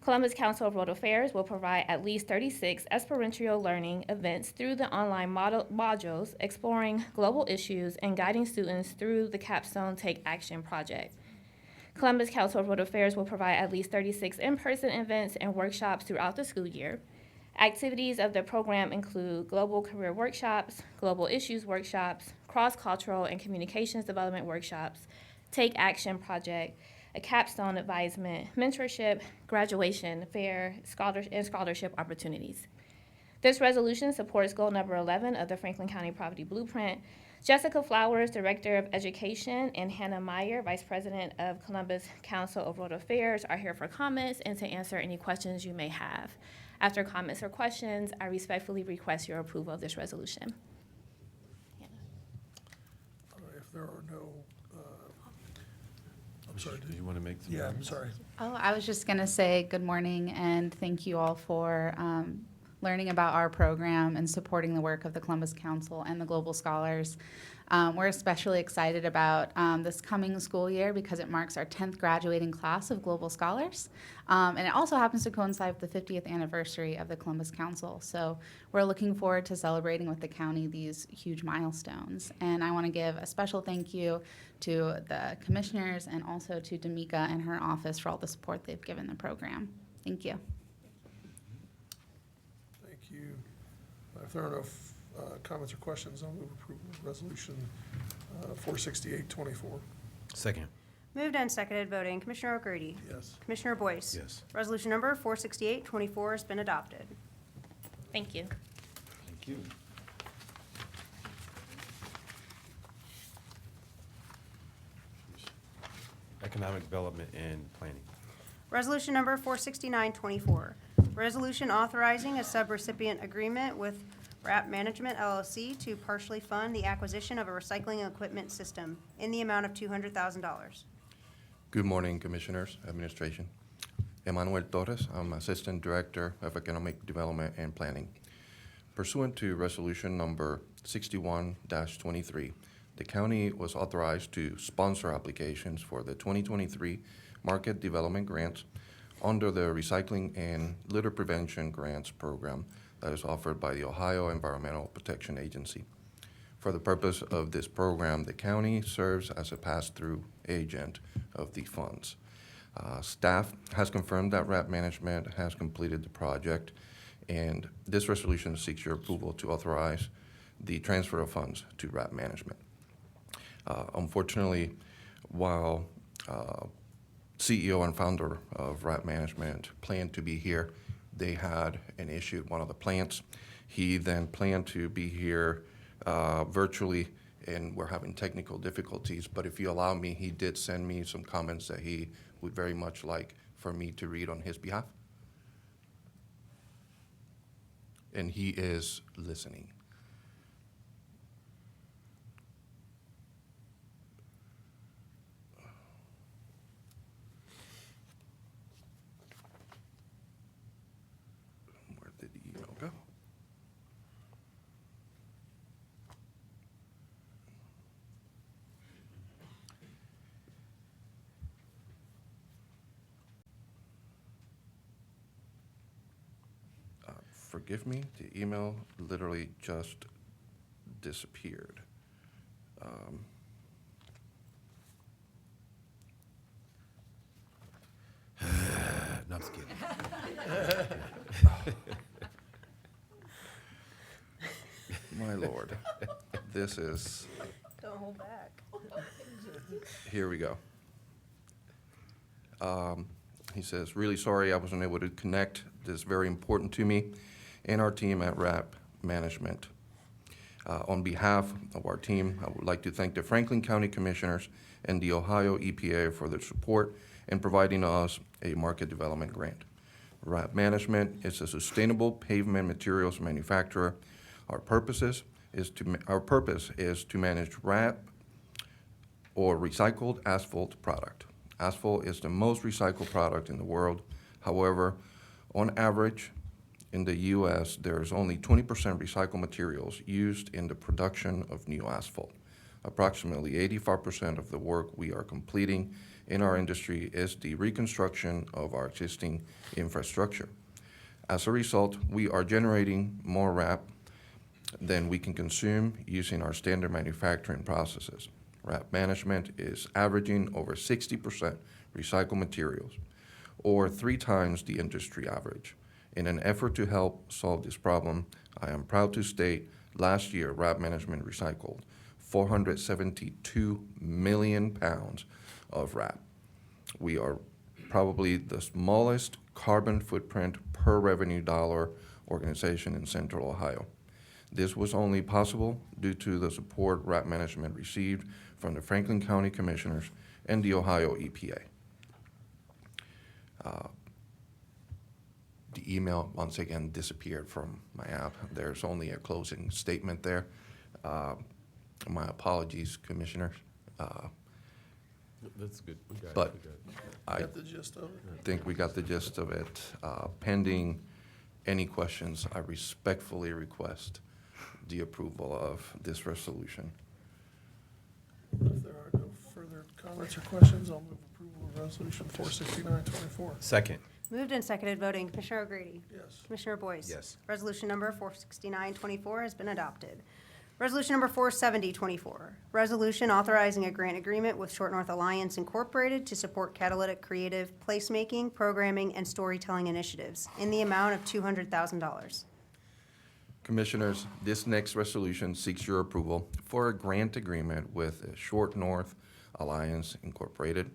Columbus Council of World Affairs will provide at least 36 experiential learning events through the online modules exploring global issues and guiding students through the Capstone Take Action project. Columbus Council of World Affairs will provide at least 36 in-person events and workshops throughout the school year. Activities of the program include global career workshops, global issues workshops, cross-cultural and communications development workshops, Take Action project, a capstone advisement, mentorship, graduation, fair, and scholarship opportunities. This resolution supports goal number 11 of the Franklin County Poverty Blueprint. Jessica Flowers, Director of Education, and Hannah Meyer, Vice President of Columbus Council of World Affairs, are here for comments and to answer any questions you may have. After comments or questions, I respectfully request your approval of this resolution. If there are no, I'm sorry. Do you want to make some? Yeah, I'm sorry. Oh, I was just going to say good morning and thank you all for learning about our program and supporting the work of the Columbus Council and the Global Scholars. We're especially excited about this coming school year because it marks our 10th graduating class of Global Scholars. And it also happens to coincide with the 50th anniversary of the Columbus Council. So we're looking forward to celebrating with the county these huge milestones. And I want to give a special thank you to the commissioners and also to D'Amica and her office for all the support they've given the program. Thank you. Thank you. If there are no comments or questions, I'll move approval of resolution 46824. Second. Moved and seconded, voting. Commissioner O'Grady? Yes. Commissioner Boyce? Yes. Resolution number 46824 has been adopted. Thank you. Thank you. Economic Development and Planning. Resolution number 46924, resolution authorizing a subrecipient agreement with RAP Management LLC to partially fund the acquisition of a recycling equipment system in the amount of $200,000. Good morning, Commissioners, Administration. Emmanuel Torres, I'm Assistant Director of Economic Development and Planning. Pursuant to Resolution Number 61-23, the county was authorized to sponsor applications for the 2023 Market Development Grants under the Recycling and Litter Prevention Grants Program that is offered by the Ohio Environmental Protection Agency. For the purpose of this program, the county serves as a pass-through agent of the funds. Staff has confirmed that RAP Management has completed the project, and this resolution seeks your approval to authorize the transfer of funds to RAP Management. Unfortunately, while CEO and founder of RAP Management planned to be here, they had an issue at one of the plants. He then planned to be here virtually, and we're having technical difficulties. But if you allow me, he did send me some comments that he would very much like for me to read on his behalf. And he is listening. Where did the email go? Forgive me, the email literally just disappeared. No, I'm just kidding. My Lord, this is, Don't hold back. here we go. He says, really sorry I wasn't able to connect. This is very important to me and our team at RAP Management. On behalf of our team, I would like to thank the Franklin County Commissioners and the Ohio EPA for their support in providing us a market development grant. RAP Management is a sustainable pavement materials manufacturer. Our purpose is to manage RAP, or recycled asphalt product. Asphalt is the most recycled product in the world. However, on average, in the U.S., there's only 20% recycled materials used in the production of new asphalt. Approximately 85% of the work we are completing in our industry is the reconstruction of our existing infrastructure. As a result, we are generating more RAP than we can consume using our standard manufacturing processes. RAP management is averaging over 60% recycled materials, or 3 times the industry average. In an effort to help solve this problem, I am proud to state last year RAP management recycled 472 million pounds of RAP. We are probably the smallest carbon footprint per revenue dollar organization in Central Ohio. This was only possible due to the support RAP management received from the Franklin County Commissioners and the Ohio EPA. The email, once again, disappeared from my app. There's only a closing statement there. My apologies, Commissioners. That's good. We got it. But We got it. I Got the gist of it? think we got the gist of it. Pending any questions, I respectfully request the approval of this resolution. If there are no further comments or questions, I'll move approval of Resolution 46924. Second. Moved and seconded voting. Commissioner O'Grady? Yes. Commissioner Boyce? Yes. Resolution number 46924 has been adopted. Resolution number 47024, resolution authorizing a grant agreement with Short North Alliance Incorporated to support catalytic creative placemaking, programming, and storytelling initiatives in the amount of $200,000. Commissioners, this next resolution seeks your approval for a grant agreement with Short North Alliance Incorporated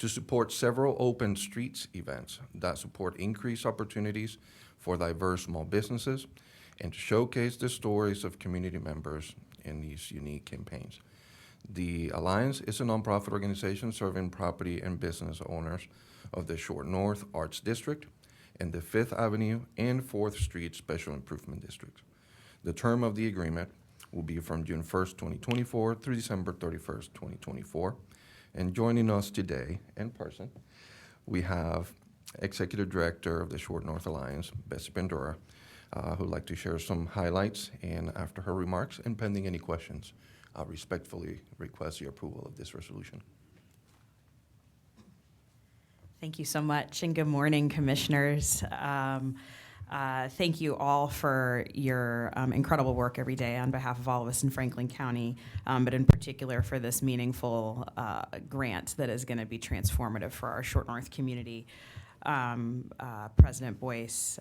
to support several open streets events that support increased opportunities for diverse small businesses and to showcase the stories of community members in these unique campaigns. The Alliance is a nonprofit organization serving property and business owners of the Short North Arts District and the 5th Avenue and 4th Street Special Improvement Districts. The term of the agreement will be from June 1st, 2024 through December 31st, 2024. And joining us today in person, we have Executive Director of the Short North Alliance, Betsy Bandura, who'd like to share some highlights, and after her remarks, and pending any questions, I respectfully request your approval of this resolution. Thank you so much, and good morning, Commissioners. Thank you all for your incredible work every day on behalf of all of us in Franklin County, but in particular for this meaningful grant that is going to be transformative for our Short North community. President Boyce,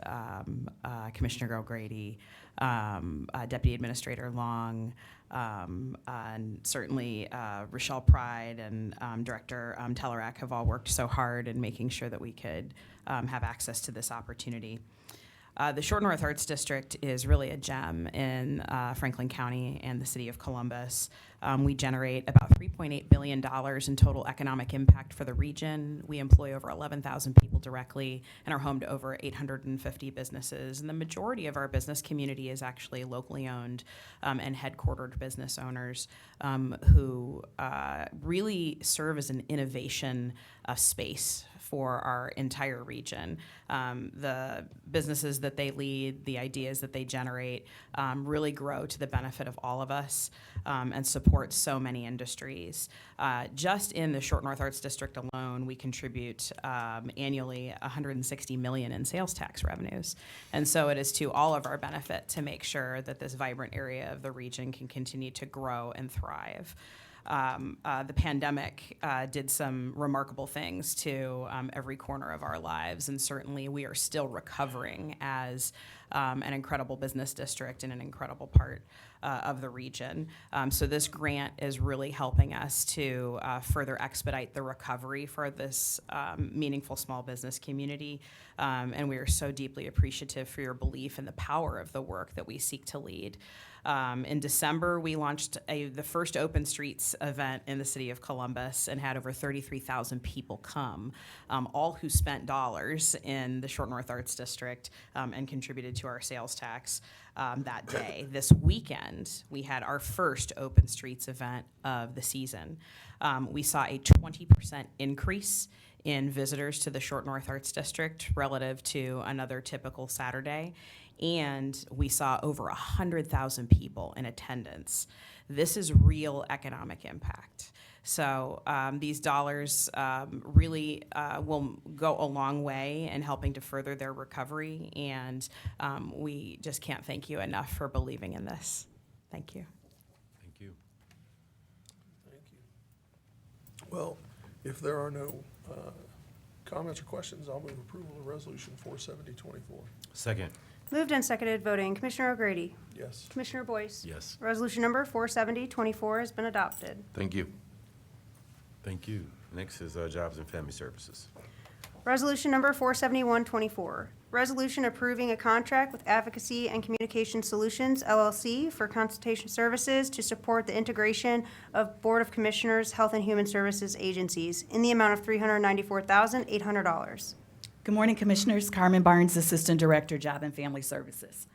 Commissioner O'Grady, Deputy Administrator Long, and certainly Rochelle Pride and Director Telerak have all worked so hard in making sure that we could have access to this opportunity. The Short North Arts District is really a gem in Franklin County and the city of Columbus. We generate about $3.8 billion in total economic impact for the region. We employ over 11,000 people directly and are home to over 850 businesses. And the majority of our business community is actually locally owned and headquartered business owners who really serve as an innovation space for our entire region. The businesses that they lead, the ideas that they generate really grow to the benefit of all of us and support so many industries. Just in the Short North Arts District alone, we contribute annually $160 million in sales tax revenues. And so it is to all of our benefit to make sure that this vibrant area of the region can continue to grow and thrive. The pandemic did some remarkable things to every corner of our lives, and certainly we are still recovering as an incredible business district and an incredible part of the region. So this grant is really helping us to further expedite the recovery for this meaningful small business community, and we are so deeply appreciative for your belief in the power of the work that we seek to lead. In December, we launched the first Open Streets event in the city of Columbus and had over 33,000 people come, all who spent dollars in the Short North Arts District and contributed to our sales tax that day. This weekend, we had our first Open Streets event of the season. We saw a 20% increase in visitors to the Short North Arts District relative to another typical Saturday, and we saw over 100,000 people in attendance. This is real economic impact. So these dollars really will go a long way in helping to further their recovery, and we just can't thank you enough for believing in this. Thank you. Thank you. Thank you. Well, if there are no comments or questions, I'll move approval of Resolution 47024. Second. Moved and seconded, voting. Commissioner O'Grady? Yes. Commissioner Boyce? Yes. Resolution number 47024 has been adopted. Thank you. Thank you. Next is Jobs and Family Services. Resolution number 47124, resolution approving a contract with Advocacy and Communication Solutions, LLC, for consultation services to support the integration of Board of Commissioners, Health and Human Services agencies in the amount of $394,800. Good morning, Commissioners. Carmen Barnes, Assistant Director, Job and Family Services.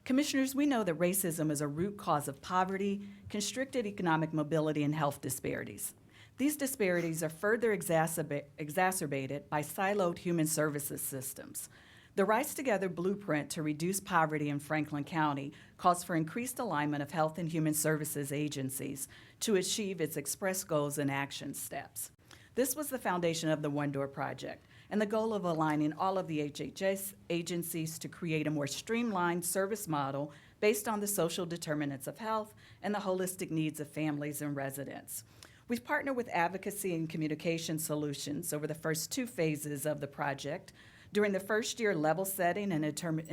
Commissioners, we know that racism is a root cause of poverty, constricted economic mobility, and health disparities. These disparities are further exacerbated by siloed human services systems. The Rise Together blueprint to reduce poverty in Franklin County calls for increased alignment of health and human services agencies to achieve its express goals and action steps. This was the foundation of the One Door Project and the goal of aligning all of the HHS agencies to create a more streamlined service model based on the social determinants of health and the holistic needs of families and residents. We've partnered with Advocacy and Communication Solutions over the first two phases of the project. During the first year, level setting and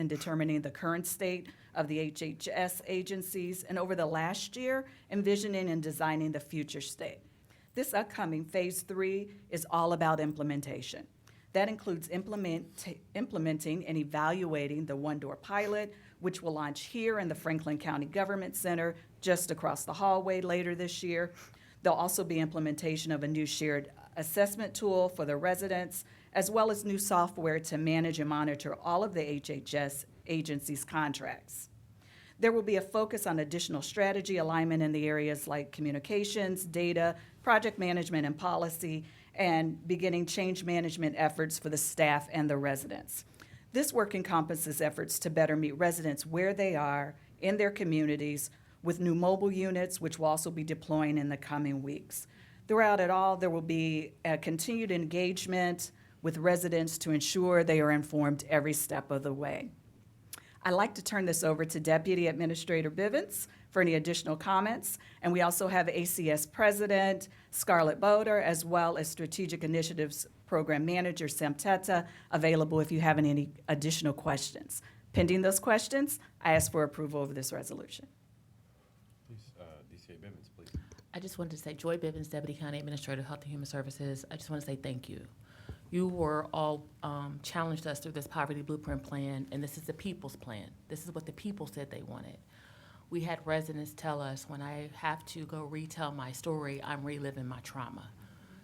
determining the current state of the HHS agencies, and over the last year, envisioning and designing the future state. This upcoming phase 3 is all about implementation. That includes implementing and evaluating the One Door pilot, which will launch here in the Franklin County Government Center just across the hallway later this year. There'll also be implementation of a new shared assessment tool for the residents, as well as new software to manage and monitor all of the HHS agencies' contracts. There will be a focus on additional strategy alignment in the areas like communications, data, project management, and policy, and beginning change management efforts for the staff and the residents. This work encompasses efforts to better meet residents where they are in their communities, with new mobile units, which will also be deploying in the coming weeks. Throughout it all, there will be a continued engagement with residents to ensure they are informed every step of the way. I'd like to turn this over to Deputy Administrator Bivens for any additional comments, and we also have ACS President Scarlett Boder, as well as Strategic Initiatives Program Manager Sam Teta, available if you have any additional questions. Pending those questions, I ask for approval of this resolution. DCA Bivens, please. I just wanted to say, Joy Bivens, Deputy County Administrator of Health and Human Services, I just want to say thank you. You were all challenged us through this poverty blueprint plan, and this is the people's plan. This is what the people said they wanted. We had residents tell us, when I have to go retell my story, I'm reliving my trauma.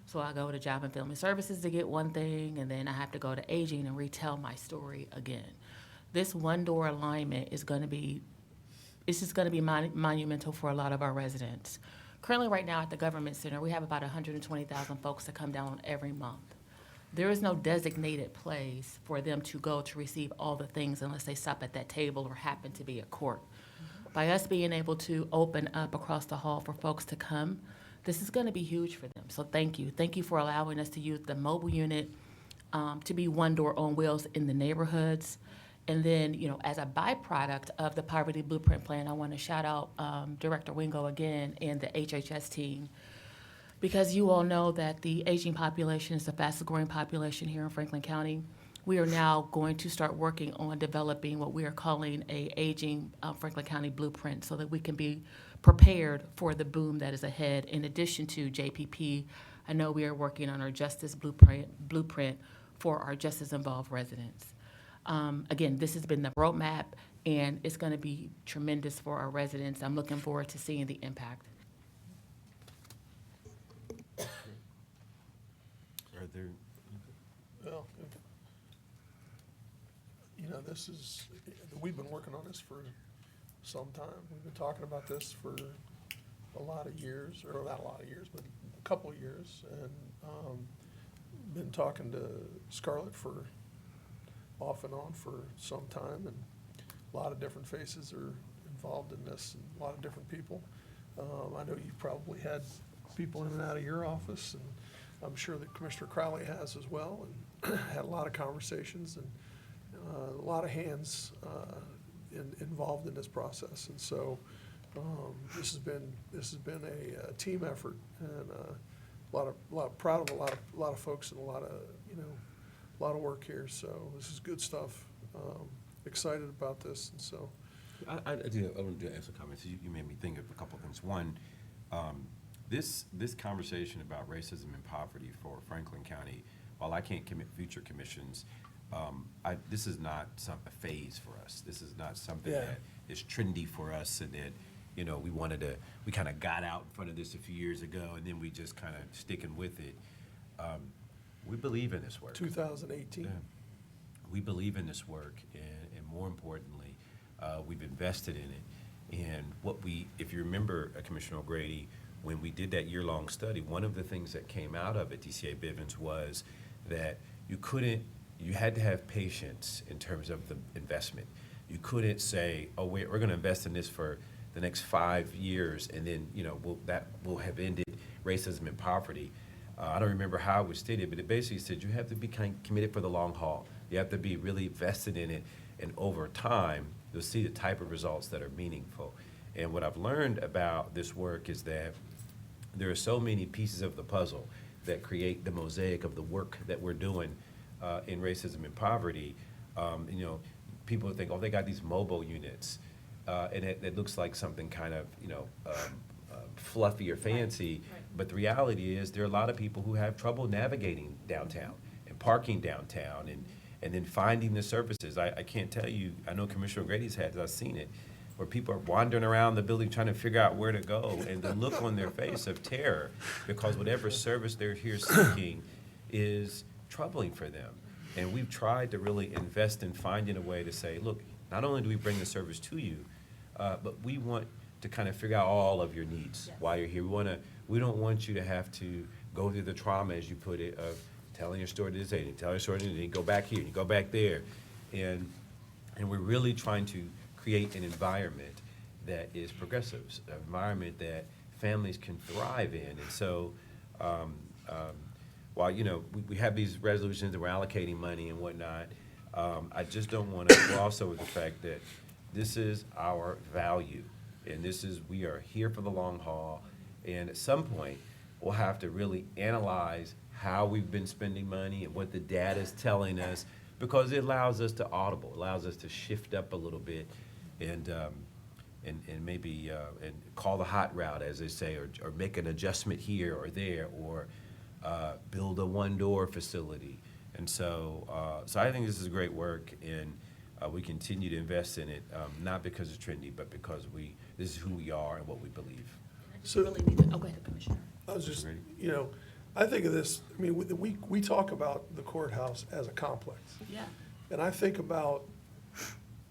So I go to Job and Family Services to get one thing, and then I have to go to aging and retell my story again. This One Door alignment is going to be, it's just going to be monumental for a lot of our residents. Currently, right now at the Government Center, we have about 120,000 folks that come down every month. There is no designated place for them to go to receive all the things unless they stop at that table or happen to be at court. By us being able to open up across the hall for folks to come, this is going to be huge for them. So thank you. Thank you for allowing us to use the mobile unit to be One Door on wheels in the neighborhoods. And then, you know, as a byproduct of the Poverty Blueprint Plan, I want to shout out Director Wingo again and the HHS team, because you all know that the aging population is the fastest growing population here in Franklin County. We are now going to start working on developing what we are calling a aging Franklin County blueprint so that we can be prepared for the boom that is ahead. In addition to JPP, I know we are working on our justice blueprint for our justice involved residents. Again, this has been the roadmap, and it's going to be tremendous for our residents. I'm looking forward to seeing the impact. Are there? Well, you know, this is, we've been working on this for some time. We've been talking about this for a lot of years, or not a lot of years, but a couple of years, and been talking to Scarlett for off and on for some time, and a lot of different faces are involved in this, and a lot of different people. I know you probably had people in and out of your office, and I'm sure that Commissioner Crowley has as well, and had a lot of conversations and a lot of hands involved in this process. And so this has been a team effort, and a lot proud of a lot of folks and a lot of work here. So this is good stuff. Excited about this, and so. I want to ask a comment. So you made me think of a couple of things. One, this conversation about racism and poverty for Franklin County, while I can't commit future commissions, this is not a phase for us. This is not something that is trendy for us, and that we kind of got out in front of this a few years ago, and then we just kind of sticking with it. We believe in this work. 2018. Yeah. We believe in this work, and more importantly, we've invested in it. And if you remember, Commissioner O'Grady, when we did that year-long study, one of the things that came out of it, DCA Bivens, was that you had to have patience in terms of the investment. You couldn't say, oh, we're going to invest in this for the next 5 years, and then we'll have ended racism and poverty. I don't remember how it was stated, but it basically said you have to be committed for the long haul. You have to be really vested in it, and over time, you'll see the type of results that are meaningful. And what I've learned about this work is that there are so many pieces of the puzzle that create the mosaic of the work that we're doing in racism and poverty. People think, oh, they got these mobile units, and it looks like something kind of, fluffy or fancy. Right. But the reality is there are a lot of people who have trouble navigating downtown and parking downtown and then finding the services. I can't tell you, I know Commissioner O'Grady's had, I've seen it, where people are wandering around the building trying to figure out where to go, and the look on their face of terror because whatever service they're here seeking is troubling for them. And we've tried to really invest in finding a way to say, look, not only do we bring the service to you, but we want to kind of figure out all of your needs while you're here. We don't want you to have to go through the trauma, as you put it, of telling your story to this agent, tell your story to this, and you go back here, and you go back there. And we're really trying to create an environment that is progressive, an environment that families can thrive in. And so while, we have these resolutions and we're allocating money and whatnot, I just don't want to gloss over the fact that this is our value. And we are here for the long haul. And at some point, we'll have to really analyze how we've been spending money and what the data is telling us, because it allows us to audible, allows us to shift up a little bit and maybe and call the hot route, as they say, or make an adjustment here or there, or build a one-door facility. And so I think this is great work, and we continue to invest in it, not because it's trendy, but because this is who we are and what we believe. So, Really need to, go ahead, Commissioner. I was just, I think of this, we talk about the courthouse as a complex. Yeah. And I think about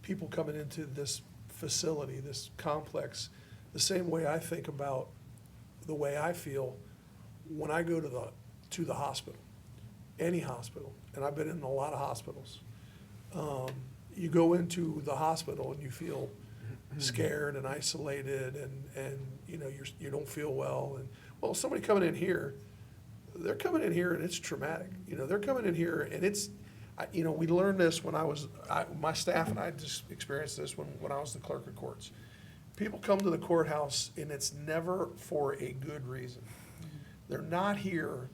people coming into this facility, this complex, the same way I think about the way I feel when I go to the hospital, any hospital, and I've been in a lot of hospitals. You go into the hospital and you feel scared and isolated, and you don't feel well. And well, somebody coming in here, they're coming in here and it's traumatic. They're coming in here and it's, we learned this when my staff and I just experienced this when I was the clerk of courts. People come to the courthouse and it's never for a good reason. They're not here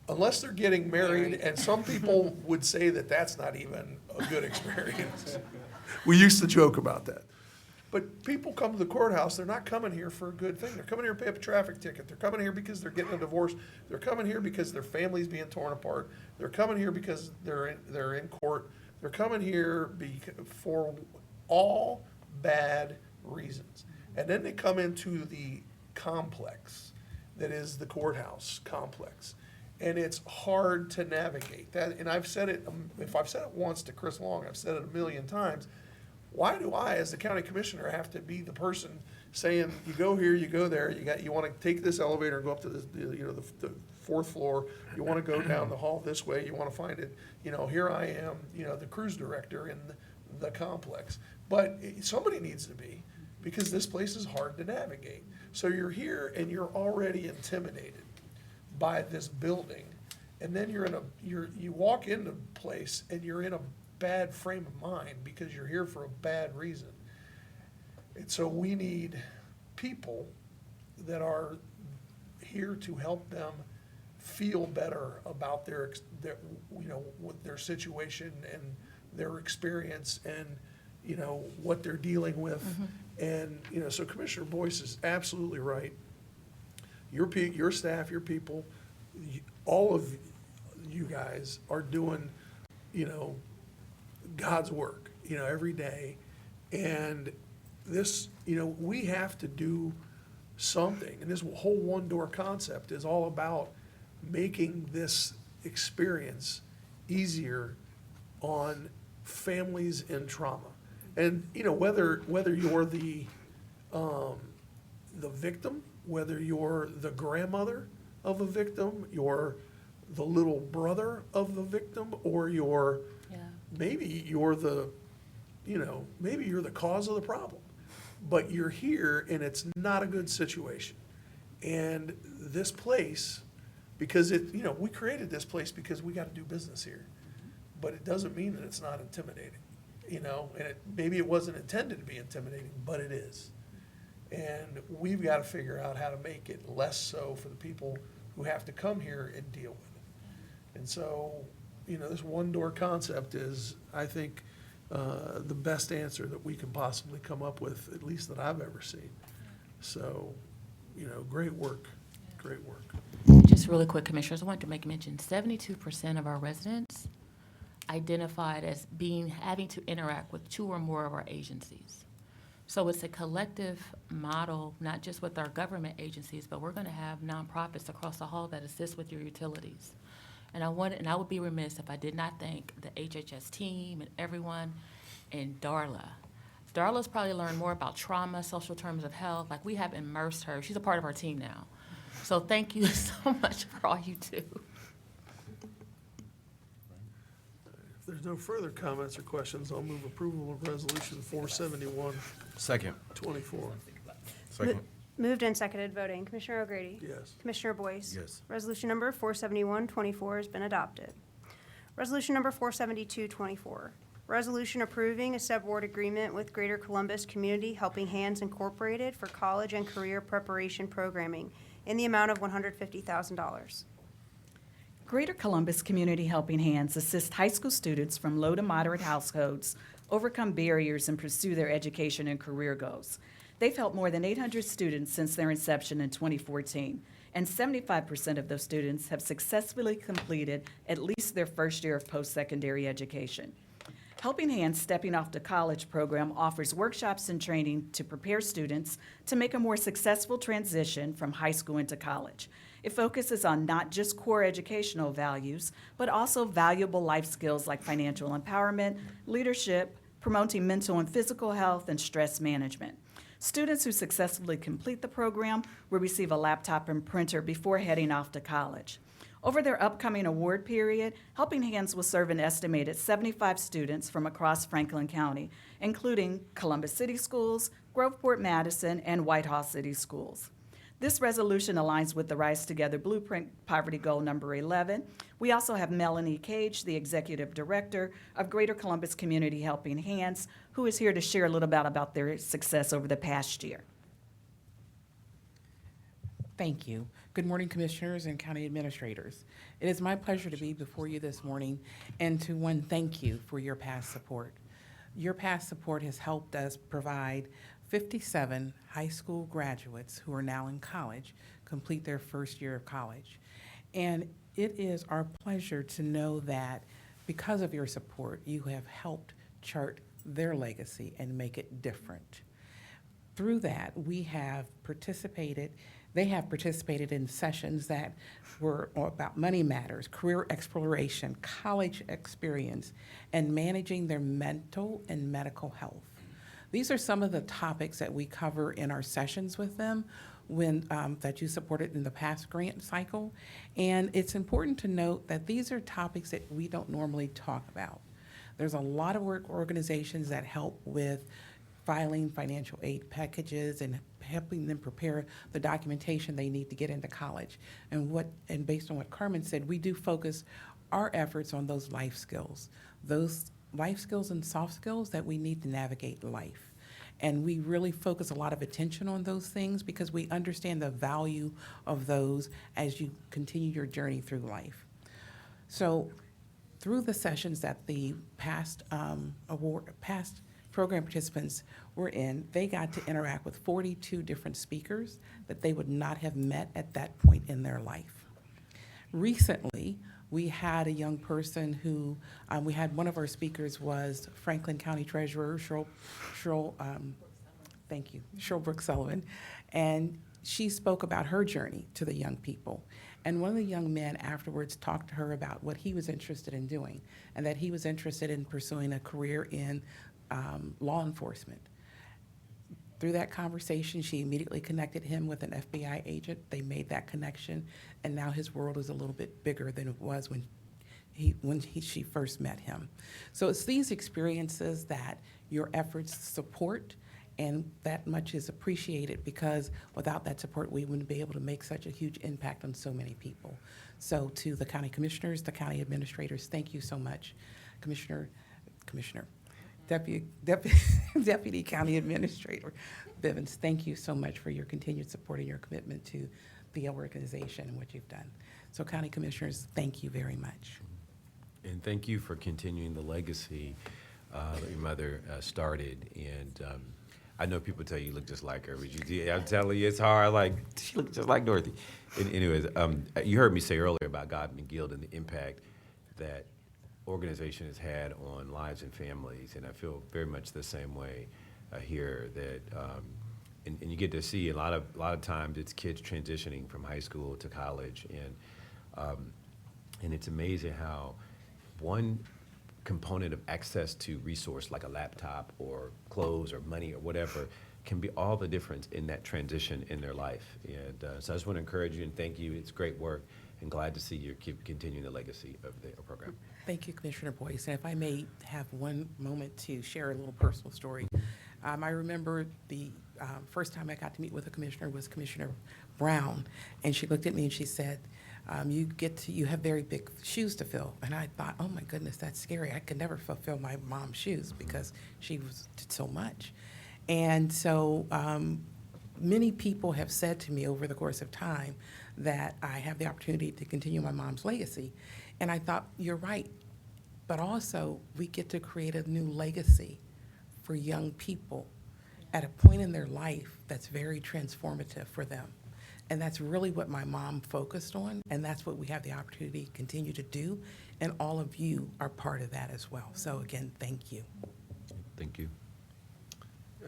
unless they're getting married, and some people would say that that's not even a good experience. We used to joke about that. But people come to the courthouse, they're not coming here for a good thing. They're coming here to pay up a traffic ticket. They're coming here because they're getting a divorce. They're coming here because their family's being torn apart. They're coming here because they're in court. They're coming here for all bad reasons. And then they come into the complex that is the courthouse complex. And it's hard to navigate that. And I've said it, if I've said it once to Chris Long, I've said it a million times. Why do I, as the county commissioner, have to be the person saying, you go here, you go there, you want to take this elevator and go up to the fourth floor, you want to go down the hall this way, you want to find it, here I am, the cruise director in the complex. But somebody needs to be, because this place is hard to navigate. So you're here and you're already intimidated by this building. And then you walk into a place and you're in a bad frame of mind because you're here for a bad reason. And so we need people that are here to help them feel better about their with their situation and their experience and, what they're dealing with. And, so Commissioner Boyce is absolutely right. Your staff, your people, all of you guys are doing, God's work, every day. And this, we have to do something. And this whole one-door concept is all about making this experience easier on families in trauma. And, whether you're the victim, whether you're the grandmother of a victim, you're the little brother of the victim, or maybe you're the cause of the problem, but you're here and it's not a good situation. And this place, because we created this place because we got to do business here, but it doesn't mean that it's not intimidating, and maybe it wasn't intended to be intimidating, but it is. And we've got to figure out how to make it less so for the people who have to come here and deal with it. And so, this one-door concept is, I think, the best answer that we can possibly come up with, at least that I've ever seen. So, great work, great work. Just really quick, Commissioners, I want to make mention, 72% of our residents identified as having to interact with 2 or more of our agencies. So it's a collective model, not just with our government agencies, but we're going to have nonprofits across the hall that assist with your utilities. And I would be remiss if I did not thank the HHS team and everyone, and Darla. Darla's probably learned more about trauma, social terms of health. Like, we have immersed her. She's a part of our team now. So thank you so much for all you do. If there's no further comments or questions, I'll move approval of Resolution 471. Second. 24. Second. Moved and seconded, voting. Commissioner O'Grady? Yes. Commissioner Boyce? Yes. Resolution number 471-24 has been adopted. Resolution number 472-24. Resolution approving a subaward agreement with Greater Columbus Community Helping Hands Incorporated for college and career preparation programming in the amount of $150,000. Greater Columbus Community Helping Hands assist high school students from low to moderate households overcome barriers and pursue their education and career goals. They've helped more than 800 students since their inception in 2014, and 75% of those students have successfully completed at least their first year of post-secondary education. Helping Hands Stepping Off to College program offers workshops and training to prepare students to make a more successful transition from high school into college. It focuses on not just core educational values, but also valuable life skills like financial empowerment, leadership, promoting mental and physical health, and stress management. Students who successfully complete the program will receive a laptop and printer before heading off to college. Over their upcoming award period, Helping Hands will serve an estimated 75 students from across Franklin County, including Columbus City Schools, Groveport Madison, and Whitehall City Schools. This resolution aligns with the Rise Together Blueprint Poverty Goal number 11. We also have Melanie Cage, the Executive Director of Greater Columbus Community Helping Hands, who is here to share a little bit about their success over the past year. Thank you. Good morning, Commissioners and County Administrators. It is my pleasure to be before you this morning and to thank you for your past support. Your past support has helped us provide 57 high school graduates who are now in college complete their first year of college. And it is our pleasure to know that because of your support, you have helped chart their legacy and make it different. Through that, they have participated in sessions that were about money matters, career exploration, college experience, and managing their mental and medical health. These are some of the topics that we cover in our sessions with them that you supported in the past grant cycle. And it's important to note that these are topics that we don't normally talk about. There's a lot of organizations that help with filing financial aid packages and helping them prepare the documentation they need to get into college. And based on what Carmen said, we do focus our efforts on those life skills and soft skills that we need to navigate life. And we really focus a lot of attention on those things because we understand the value of those as you continue your journey through life. So through the sessions that the past program participants were in, they got to interact with 42 different speakers that they would not have met at that point in their life. Recently, we had a young person who, one of our speakers was Franklin County Treasurer Cheryl Brooks Sullivan, and she spoke about her journey to the young people. And one of the young men afterwards talked to her about what he was interested in doing, and that he was interested in pursuing a career in law enforcement. Through that conversation, she immediately connected him with an FBI agent. They made that connection, and now his world is a little bit bigger than it was when she first met him. So it's these experiences that your efforts support, and that much is appreciated because without that support, we wouldn't be able to make such a huge impact on so many people. So to the county commissioners, the county administrators, thank you so much. Deputy County Administrator Bivens, thank you so much for your continued support and your commitment to the organization and what you've done. So County Commissioners, thank you very much. And thank you for continuing the legacy that your mother started. And I know people tell you look just like her, but I'm telling you, it's hard. Like, she looks just like Dorothy. Anyways, you heard me say earlier about Godman Guild and the impact that organization has had on lives and families, and I feel very much the same way here. That and you get to see a lot of times it's kids transitioning from high school to college, and it's amazing how one component of access to resource like a laptop or clothes or money or whatever can be all the difference in that transition in their life. And so I just want to encourage you and thank you. It's great work, and glad to see you keep continuing the legacy of the program. Thank you, Commissioner Boyce. And if I may have one moment to share a little personal story. I remember the first time I got to meet with a commissioner was Commissioner Brown, and she looked at me and she said, you have very big shoes to fill. And I thought, oh my goodness, that's scary. I could never fulfill my mom's shoes because she did so much. And so many people have said to me over the course of time that I have the opportunity to continue my mom's legacy. And I thought, you're right, but also we get to create a new legacy for young people at a point in their life that's very transformative for them. And that's really what my mom focused on, and that's what we have the opportunity to continue to do, and all of you are part of that as well. So again, thank you. Thank you. Yeah.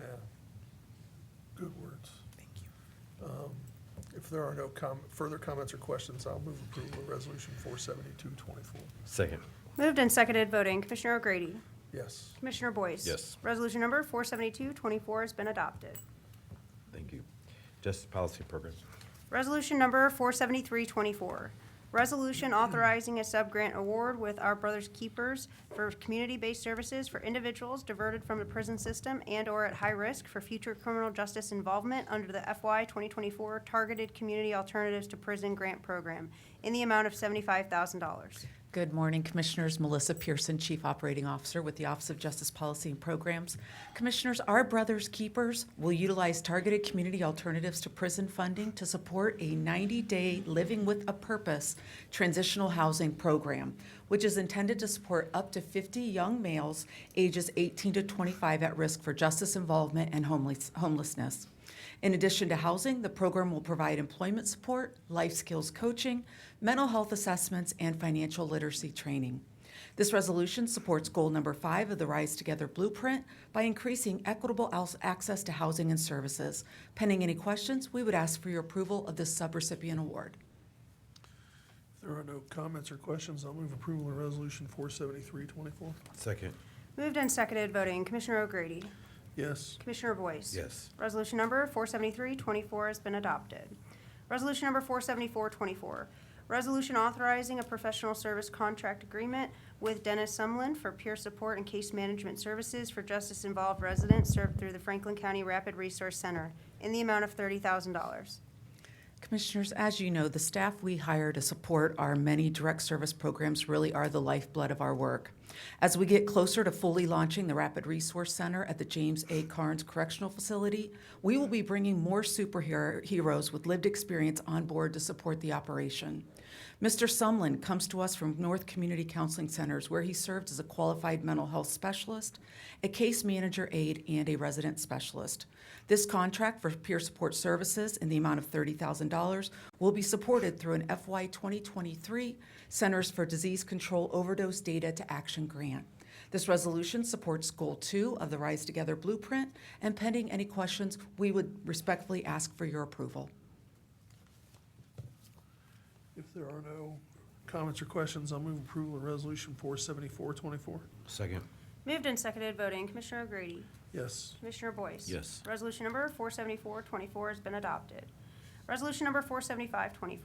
Good words. Thank you. If there are no further comments or questions, I'll move approval of Resolution 472-24. Second. Moved and seconded, voting. Commissioner O'Grady. Yes. Commissioner Boyce. Yes. Resolution number 472-24 has been adopted. Thank you. Justice Policy Programs. Resolution number 473-24. Resolution authorizing a sub-grant award with Our Brothers Keepers for community-based services for individuals diverted from the prison system and/or at high risk for future criminal justice involvement under the FY 2024 Targeted Community Alternatives to Prison Grant Program in the amount of $75,000. Good morning, Commissioners. Melissa Pearson, Chief Operating Officer with the Office of Justice Policy and Programs. Commissioners, Our Brothers Keepers will utilize targeted community alternatives to prison funding to support a 90-day Living with a Purpose transitional housing program, which is intended to support up to 50 young males ages 18 to 25 at risk for justice involvement and homelessness. In addition to housing, the program will provide employment support, life skills coaching, mental health assessments, and financial literacy training. This resolution supports goal number 5 of the Rise Together Blueprint by increasing equitable access to housing and services. Pending any questions, we would ask for your approval of this subrecipient award. If there are no comments or questions, I'll move approval of Resolution 473-24. Second. Moved and seconded, voting. Commissioner O'Grady. Yes. Commissioner Boyce. Yes. Resolution number 473-24 has been adopted. Resolution number 474-24. Resolution authorizing a professional service contract agreement with Dennis Sumlin for peer support and case management services for justice-involved residents served through the Franklin County Rapid Resource Center in the amount of $30,000. Commissioners, as you know, the staff we hire to support our many direct service programs really are the lifeblood of our work. As we get closer to fully launching the Rapid Resource Center at the James A. Carnes Correctional Facility, we will be bringing more superheroes with lived experience on board to support the operation. Mr. Sumlin comes to us from North Community Counseling Centers, where he served as a qualified mental health specialist, a case manager aide, and a resident specialist. This contract for peer support services in the amount of $30,000 will be supported through an FY 2023 Centers for Disease Control Overdose Data to Action grant. This resolution supports Goal 2 of the Rise Together Blueprint, and pending any questions, we would respectfully ask for your approval. If there are no comments or questions, I'll move approval of Resolution 474-24. Second. Moved and seconded, voting. Commissioner O'Grady? Yes. Commissioner Boyce? Yes. Resolution number 474-24 has been adopted. Resolution number 475-24.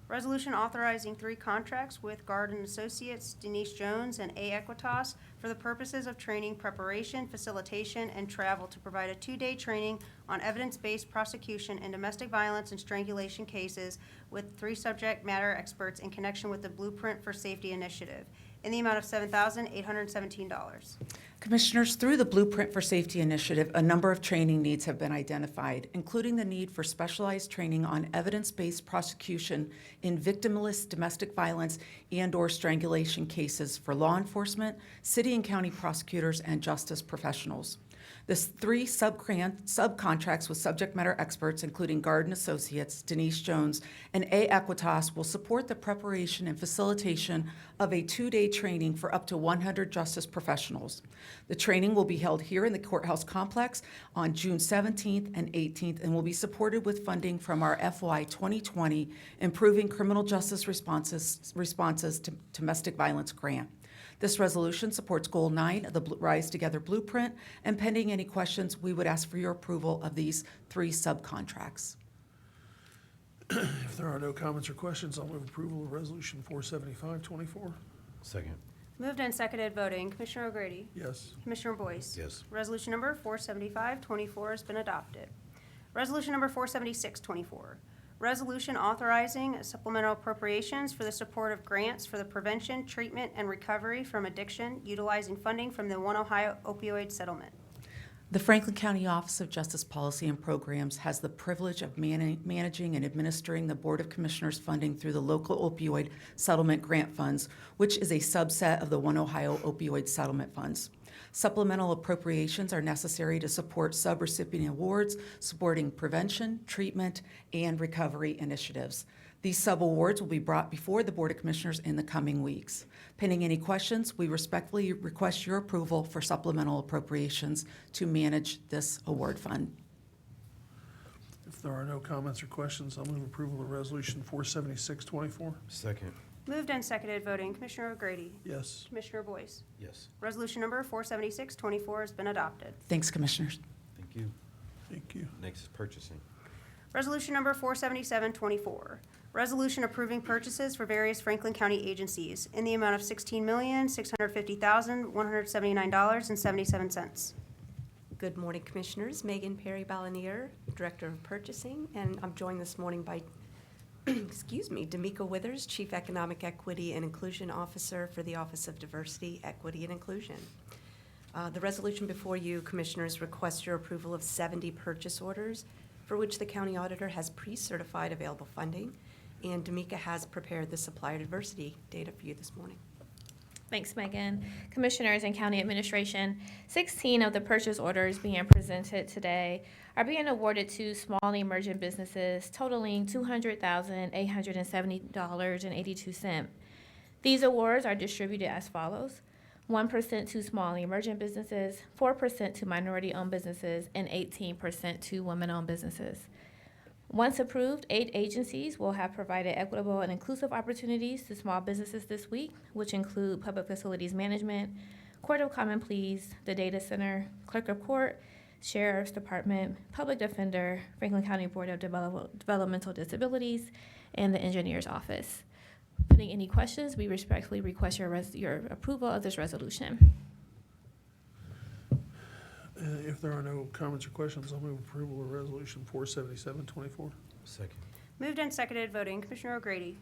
Resolution authorizing 3 contracts with Garden Associates, Denise Jones, and A. Equitas for the purposes of training preparation, facilitation, and travel to provide a 2-day training on evidence-based prosecution in domestic violence and strangulation cases with 3 subject matter experts in connection with the Blueprint for Safety Initiative in the amount of $7,817. Commissioners, through the Blueprint for Safety Initiative, a number of training needs have been identified, including the need for specialized training on evidence-based prosecution in victimless domestic violence and/or strangulation cases for law enforcement, city and county prosecutors, and justice professionals. This 3 subcontracts with subject matter experts, including Garden Associates, Denise Jones, and A. Equitas, will support the preparation and facilitation of a 2-day training for up to 100 justice professionals. The training will be held here in the courthouse complex on June 17th and 18th and will be supported with funding from our FY 2020 Improving Criminal Justice Responses to Domestic Violence grant. This resolution supports Goal 9 of the Rise Together Blueprint, and pending any questions, we would ask for your approval of these 3 subcontracts. If there are no comments or questions, I'll move approval of Resolution 475-24. Second. Moved and seconded, voting. Commissioner O'Grady? Yes. Commissioner Boyce? Yes. Resolution number 475-24 has been adopted. Resolution number 476-24. Resolution authorizing supplemental appropriations for the support of grants for the prevention, treatment, and recovery from addiction, utilizing funding from the One Ohio Opioid Settlement. The Franklin County Office of Justice Policy and Programs has the privilege of managing and administering the Board of Commissioners funding through the local opioid settlement grant funds, which is a subset of the One Ohio Opioid Settlement Funds. Supplemental appropriations are necessary to support subrecipient awards supporting prevention, treatment, and recovery initiatives. These subawards will be brought before the Board of Commissioners in the coming weeks. Pending any questions, we respectfully request your approval for supplemental appropriations to manage this award fund. If there are no comments or questions, I'll move approval of Resolution 476-24. Second. Moved and seconded, voting. Commissioner O'Grady? Yes. Commissioner Boyce? Yes. Resolution number 476-24 has been adopted. Thanks, Commissioners. Thank you. Thank you. Next is purchasing. Resolution number 477-24. Resolution approving purchases for various Franklin County agencies in the amount of $16,650,179.77. Good morning, Commissioners. Megan Perry Balanier, Director of Purchasing, and I'm joined this morning by D'Amica Withers, Chief Economic Equity and Inclusion Officer for the Office of Diversity, Equity, and Inclusion. The resolution before you, Commissioners, requests your approval of 70 purchase orders for which the County Auditor has pre-certified available funding, and D'Amica has prepared the supplier diversity data for you this morning. Thanks, Megan. Commissioners and County Administration, 16 of the purchase orders being presented today are being awarded to small and emerging businesses totaling $200,870.82. These awards are distributed as follows: 1% to small and emerging businesses, 4% to minority-owned businesses, and 18% to women-owned businesses. Once approved, 8 agencies will have provided equitable and inclusive opportunities to small businesses this week, which include Public Facilities Management, Court of Common Pleas, the Data Center, Clerk of Court, Sheriff's Department, Public Defender, Franklin County Board of Developmental Disabilities, and the Engineer's Office. Putting any questions, we respectfully request your approval of this resolution. If there are no comments or questions, I'll move approval of Resolution 477-24. Second. Moved and seconded, voting. Commissioner O'Grady?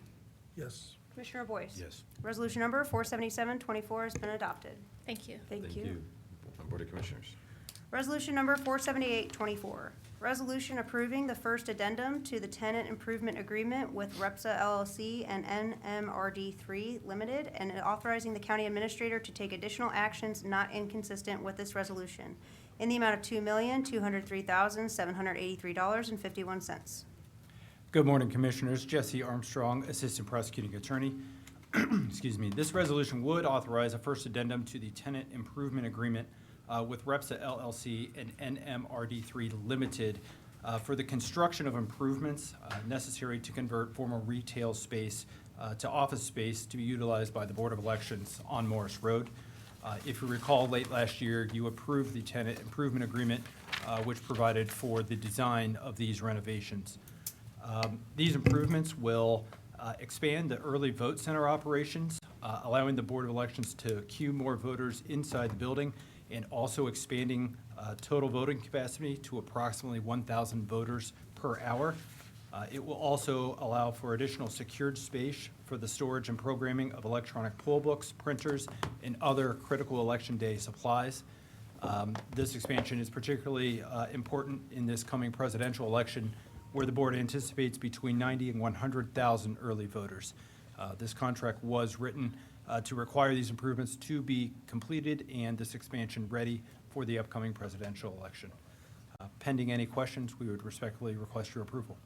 Yes. Commissioner Boyce? Yes. Resolution number 477-24 has been adopted. Thank you. Thank you. Board of Commissioners. Resolution number 478-24, resolution approving the first addendum to the tenant improvement agreement with REPSA LLC and NMRD3 Limited, and authorizing the county administrator to take additional actions not inconsistent with this resolution in the amount of $2,203,783.51. Good morning, Commissioners. Jesse Armstrong, Assistant Prosecuting Attorney. Excuse me. This resolution would authorize a first addendum to the tenant improvement agreement with REPSA LLC and NMRD3 Limited for the construction of improvements necessary to convert former retail space to office space to be utilized by the Board of Elections on Morris Road. If you recall, late last year, you approved the tenant improvement agreement, which provided for the design of these renovations. These improvements will expand the early vote center operations, allowing the Board of Elections to queue more voters inside the building, and also expanding total voting capacity to approximately 1,000 voters per hour. It will also allow for additional secured space for the storage and programming of electronic poll books, printers, and other critical election day supplies. This expansion is particularly important in this coming presidential election, where the board anticipates between 90 and 100,000 early voters. This contract was written to require these improvements to be completed and this expansion ready for the upcoming presidential election. Pending any questions, we would respectfully request your approval.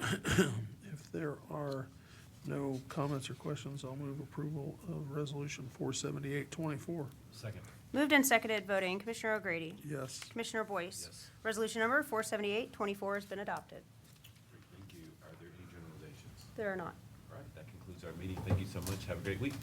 If there are no comments or questions, I'll move approval of Resolution 478-24. Second. Moved and seconded, voting. Commissioner O'Grady? Yes. Commissioner Boyce? Yes. Resolution number 478-24 has been adopted. Thank you. Are there any generalizations? There are not. All right, that concludes our meeting. Thank you so much. Have a great week.